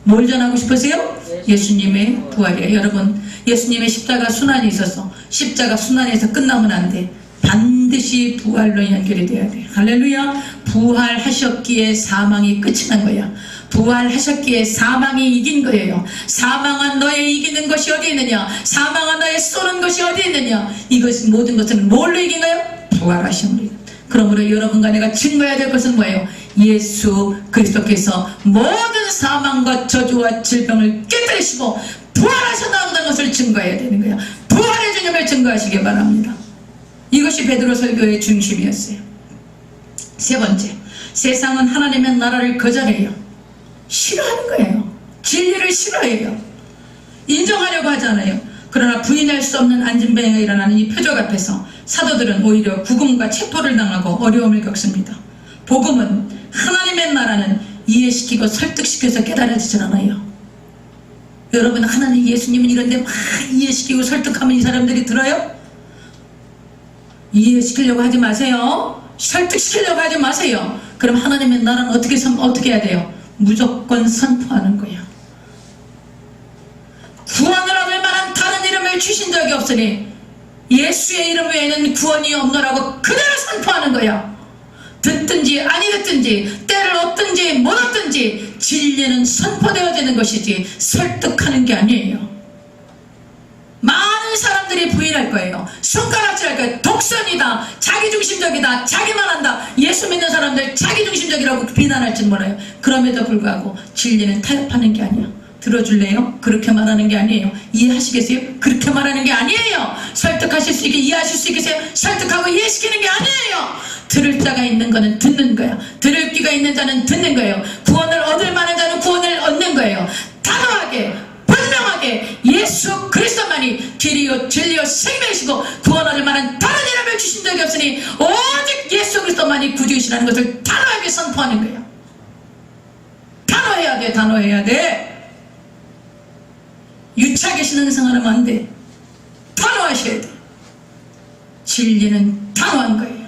A: 뭘 전하고 싶으세요? 예수님의 부활이야. 여러분, 예수님의 십자가 순환이 있어서 십자가 순환에서 끝나면 안 돼. 반드시 반드시 부활로 연결이 돼야 돼. 할렐루야. 부활하셨기에 사망이 끝이 난 거야. 부활하셨기에 사망이 이긴 거예요. 사망한 너의 이기는 것이 어디 있느냐? 사망한 너의 쏘는 것이 어디 있느냐? 이것이 모든 것은 뭘로 이긴 거예요? 부활하심으로. 그러므로 여러분과 내가 증거해야 될 것은 뭐예요? 예수 그리스도께서 모든 사망과 저주와 질병을 깨뜨리시고 부활하셨다는 것을 증거해야 되는 거예요. 부활의 주님을 증거하시기 바랍니다. 이것이 베드로 설교의 중심이었어요. 세 번째, 세상은 하나님의 나라를 거절해요. 싫어하는 거예요. 진리를 싫어해요. 인정하려고 하잖아요. 그러나 부인할 수 없는 안진뱅이가 일어나는 이 표적 앞에서 사도들은 오히려 구금과 체포를 당하고 어려움을 겪습니다. 복음은, 하나님의 나라는 이해시키고 설득시켜서 깨달아지질 않아요. 여러분, 하나님 예수님은 이런데 막 이해시키고 설득하면 이 사람들이 들어요? 이해시키려고 하지 마세요. 설득시키려고 하지 마세요. 그럼 하나님의 나라는 어떻게 해야 돼요? 무조건 선포하는 거예요. 구원을 얻을 만한 다른 이름을 주신 적이 없으니 예수의 이름 외에는 구원이 없노라고 그대로 선포하는 거예요. 듣든지 아니 듣든지 때를 얻든지 못 얻든지 진리는 선포되어지는 것이지 설득하는 게 아니에요. 많은 사람들이 부인할 거예요. 손가락질할 거예요. 독선이다, 자기중심적이다, 자기만 한다. 예수 믿는 사람들 자기중심적이라고 비난할지는 몰라요. 그럼에도 불구하고 진리는 타협하는 게 아니야. 들어줄래요? 그렇게 말하는 게 아니에요. 이해하시겠어요? 그렇게 말하는 게 아니에요. 설득하실 수 있게 이해하실 수 있겠어요? 설득하고 이해시키는 게 아니에요. 들을 자가 있는 거는 듣는 거야. 들을 귀가 있는 자는 듣는 거예요. 구원을 얻을 만한 자는 구원을 얻는 거예요. 단호하게 분명하게 예수 그리스도만이 길이요 진리요 생명이시고 구원 얻을 만한 다른 이름을 주신 적이 없으니 오직 예수 그리스도만이 구주이시라는 것을 단호하게 선포하는 거예요. 단호해야 돼. 단호해야 돼. 유치하게 신앙생활하면 안 돼. 단호하셔야 돼. 진리는 단호한 거예요.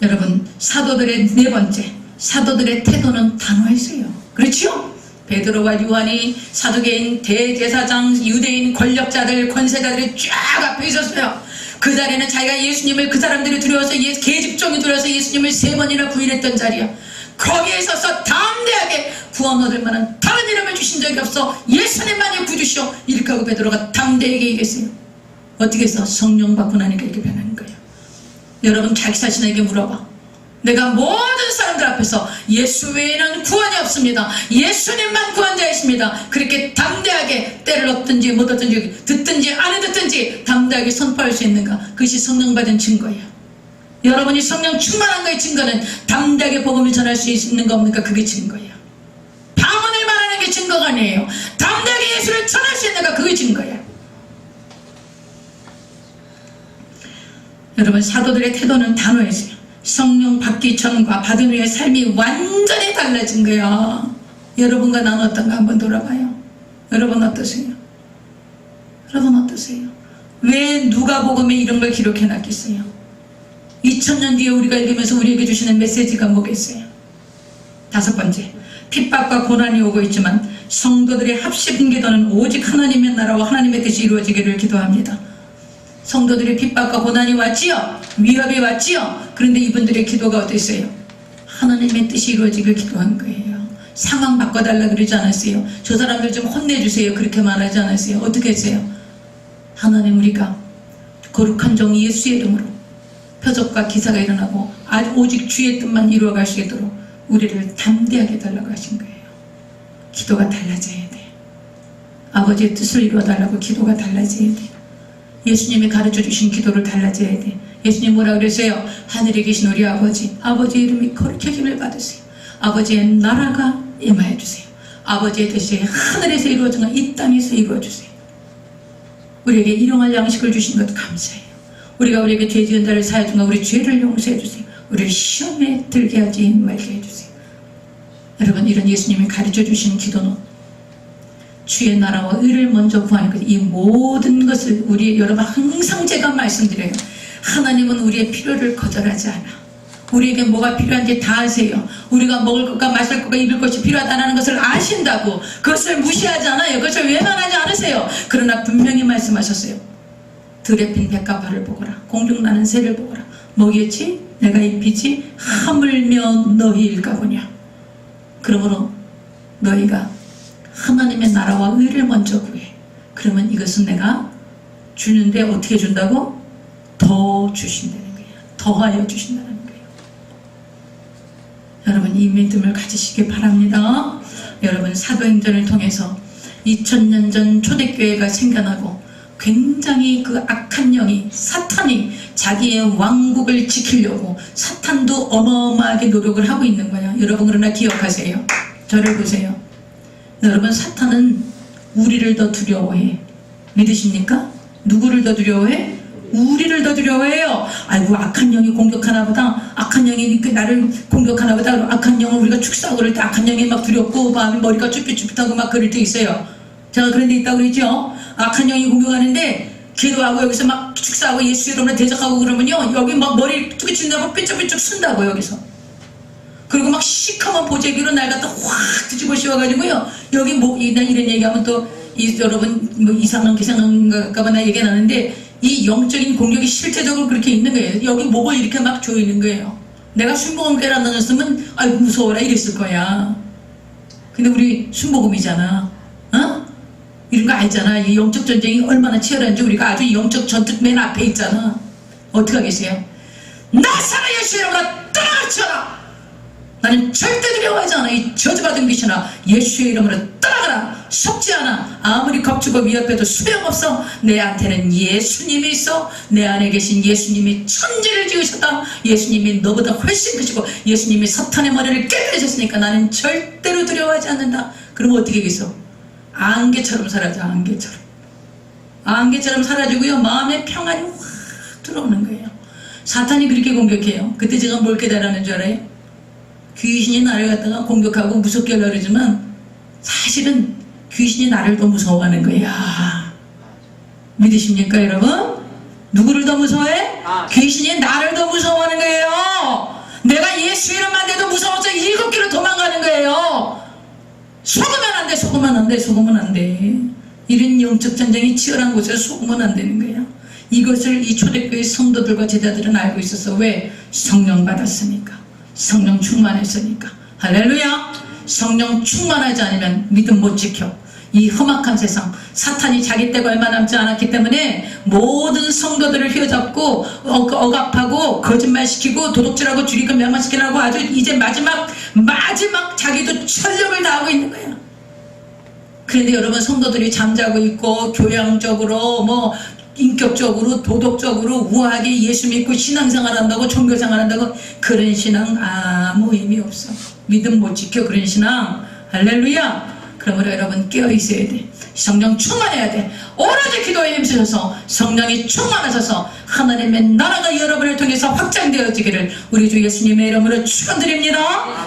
A: 여러분, 사도들의 네 번째, 사도들의 태도는 단호했어요. 그렇죠? 베드로와 요한이 사두개인, 대제사장, 유대인 권력자들, 권세자들이 쫙 앞에 있었어요. 그 자리는 자기가 예수님을, 그 사람들이 두려워서 계집종이 두려워서 예수님을 3번이나 부인했던 자리야. 거기에 서서 담대하게 구원 얻을 만한 다른 이름을 주신 적이 없어. 예수님만이 구주시오. 이렇게 하고 베드로가 담대하게 얘기했어요. 어떻게 해서? 성령 받고 나니까 이렇게 변하는 거예요. 여러분, 자기 자신에게 물어봐. 내가 모든 사람들 앞에서 예수 외에는 구원이 없습니다. 예수님만 구원자이십니다. 그렇게 담대하게 때를 얻든지 못 얻든지 듣든지 안 듣든지 담대하게 선포할 수 있는가? 그것이 성령 받은 증거예요. 여러분이 성령 충만한 거의 증거는 담대하게 복음을 전할 수 있는 거 없는가? 그게 증거예요. 방언을 말하는 게 증거가 아니에요. 담대하게 예수를 전할 수 있는가? 그게 증거예요. 여러분, 사도들의 태도는 단호했어요. 성령 받기 전과 받은 후의 삶이 완전히 달라진 거야. 여러분과 난 어떤가 한번 돌아봐요. 여러분 어떠세요? 여러분 어떠세요? 왜 누가복음에 이런 걸 기록해 놨겠어요? 2000년 뒤에 우리가 읽으면서 우리에게 주시는 메시지가 뭐겠어요? 5번째, 핍박과 고난이 오고 있지만 성도들의 합심 기도는 오직 하나님의 나라와 하나님의 뜻이 이루어지기를 기도합니다. 성도들의 핍박과 고난이 왔지요. 위협이 왔지요. 그런데 이분들의 기도가 어땠어요? 하나님의 뜻이 이루어지길 기도한 거예요. 상황 바꿔달라 그러지 않았어요. 저 사람들 좀 혼내주세요. 그렇게 말하지 않았어요. 어떻게 했어요? 하나님, 우리가 거룩한 종 예수의 이름으로 표적과 기사가 일어나고 오직 주의 뜻만 이루어갈 수 있도록 우리를 담대하게 달라고 하신 거예요. 기도가 달라져야 돼. 아버지의 뜻을 이루어달라고 기도가 달라져야 돼. 예수님이 가르쳐 주신 기도를 달라져야 돼. 예수님 뭐라 그랬어요? 하늘에 계신 우리 아버지, 아버지의 이름이 거룩하기를 받으세요. 아버지의 나라가 임하여 주세요. 아버지의 뜻이 하늘에서 이루어진 것 이 땅에서 이루어 주세요. 우리에게 일용할 양식을 주신 것 감사해요. 우리에게 죄 지은 자를 사하여 준 것 우리 죄를 용서해 주세요. 우리를 시험에 들게 하지 말게 해주세요. 여러분, 이런 예수님이 가르쳐 주신 기도는 주의 나라와 의를 먼저 구하는 것, 이 모든 것을 여러분 항상 제가 말씀드려요. 하나님은 우리의 필요를 거절하지 않아. 우리에게 뭐가 필요한지 다 아세요. 우리가 먹을 것과 마실 것과 입을 것이 필요하다는 것을 아신다고. 그것을 무시하지 않아요. 그것을 외면하지 않으세요. 그러나 분명히 말씀하셨어요. 들에 핀 백합화를 보거라. 공중 나는 새를 보거라. 뭐겠지? 내가 입히지 하물며 너희일까 보냐. 그러므로 너희가 하나님의 나라와 의를 먼저 구해. 그러면 이것은 내가 주는데 어떻게 준다고? 더 주신다는 거예요. 더하여 주신다는 거예요. 여러분 이 믿음을 가지시기 바랍니다. 여러분 사도행전을 통해서 2000년 전 초대교회가 생겨나고 굉장히 그 악한 영이 사탄이 자기의 왕국을 지키려고 사탄도 어마어마하게 노력을 하고 있는 거야. 여러분 그러나 기억하세요. 저를 보세요. 여러분 사탄은 우리를 더 두려워해. 믿으십니까? 누구를 더 두려워해? 우리를 더 두려워해요. 아이고 악한 영이 공격하나 보다. 악한 영이 나를 공격하나 보다. 악한 영을 우리가 축사하고 그럴 때 악한 영이 막 두렵고 마음이 머리가 쭈삣쭈삣하고 막 그럴 때 있어요. 제가 그런 데 있다고 그랬죠. 악한 영이 공격하는데 기도하고 여기서 막 축사하고 예수 이름으로 대적하고 그러면요 여기 막 머리 쭈삣쭈삣하고 삐쩍삐쩍 쓴다고 여기서. 그리고 막 시커먼 보재기로 날 갖다 확 뒤집어 씌워가지고요 여기 뭐 이런 얘기하면 또 여러분 뭐 이상한 기상한가 봐 나 얘기 나는데 이 영적인 공격이 실제적으로 그렇게 있는 거예요. 여기 목을 이렇게 막 조이는 거예요. 내가 순복음교회를 안 다녔으면 아이고 무서워라 이랬을 거야. 근데 우리 순복음이잖아. 어? 이런 거 알잖아. 이 영적 전쟁이 얼마나 치열한지 우리가 아주 영적 전투 맨 앞에 있잖아. 어떻게 하겠어요? 나사렛 예수 이름으로 떠나가라. 나는 절대 두려워하지 않아. 이 저주받은 귀신아 예수의 이름으로 떠나가라. 속지 않아. 아무리 겁주고 위협해도 소용없어. 내 안에는 예수님이 있어. 내 안에 계신 예수님이 천지를 지으셨다. 예수님이 너보다 훨씬 크시고 예수님이 사탄의 머리를 깨뜨리셨으니까 나는 절대로 두려워하지 않는다. 그럼 어떻게 하겠어? 안개처럼 사라져. 안개처럼 사라지고요 마음에 평안이 확 들어오는 거예요. 사탄이 그렇게 공격해요. 그때 제가 뭘 깨달았는 줄 알아요? 귀신이 나를 갖다가 공격하고 무섭게 하려고 그러지만 사실은 귀신이 나를 더 무서워하는 거야. 믿으십니까 여러분? 누구를 더 무서워해? 귀신이 나를 더 무서워하는 거예요. 내가 예수 이름만 돼도 무서워서 7길로 도망가는 거예요. 속으면 안 돼. 이런 영적 전쟁이 치열한 곳에서 속으면 안 되는 거예요. 이것을 이 초대교회 성도들과 제자들은 알고 있었어. 왜? 성령 받았으니까. 성령 충만했으니까. 할렐루야. 성령 충만하지 않으면 믿음 못 지켜. 이 험악한 세상 사탄이 자기 때가 얼마 남지 않았기 때문에 모든 성도들을 휘어잡고 억압하고 거짓말시키고 도둑질하고 죽이고 멸망시키려고 아주 이제 마지막 자기도 전력을 다하고 있는 거예요. 그런데 여러분 성도들이 잠자고 있고 교양적으로 뭐 인격적으로 도덕적으로 우아하게 예수 믿고 신앙생활 한다고 종교생활 한다고 그런 신앙 아무 의미 없어. 믿음 못 지켜 그런 신앙. 할렐루야. 그러므로 여러분 깨어있어야 돼. 성령 충만해야 돼. 오로지 기도에 힘쓰셔서 성령이 충만하셔서 하나님의 나라가 여러분을 통해서 확장되어지기를 우리 주 예수님의 이름으로 축원드립니다.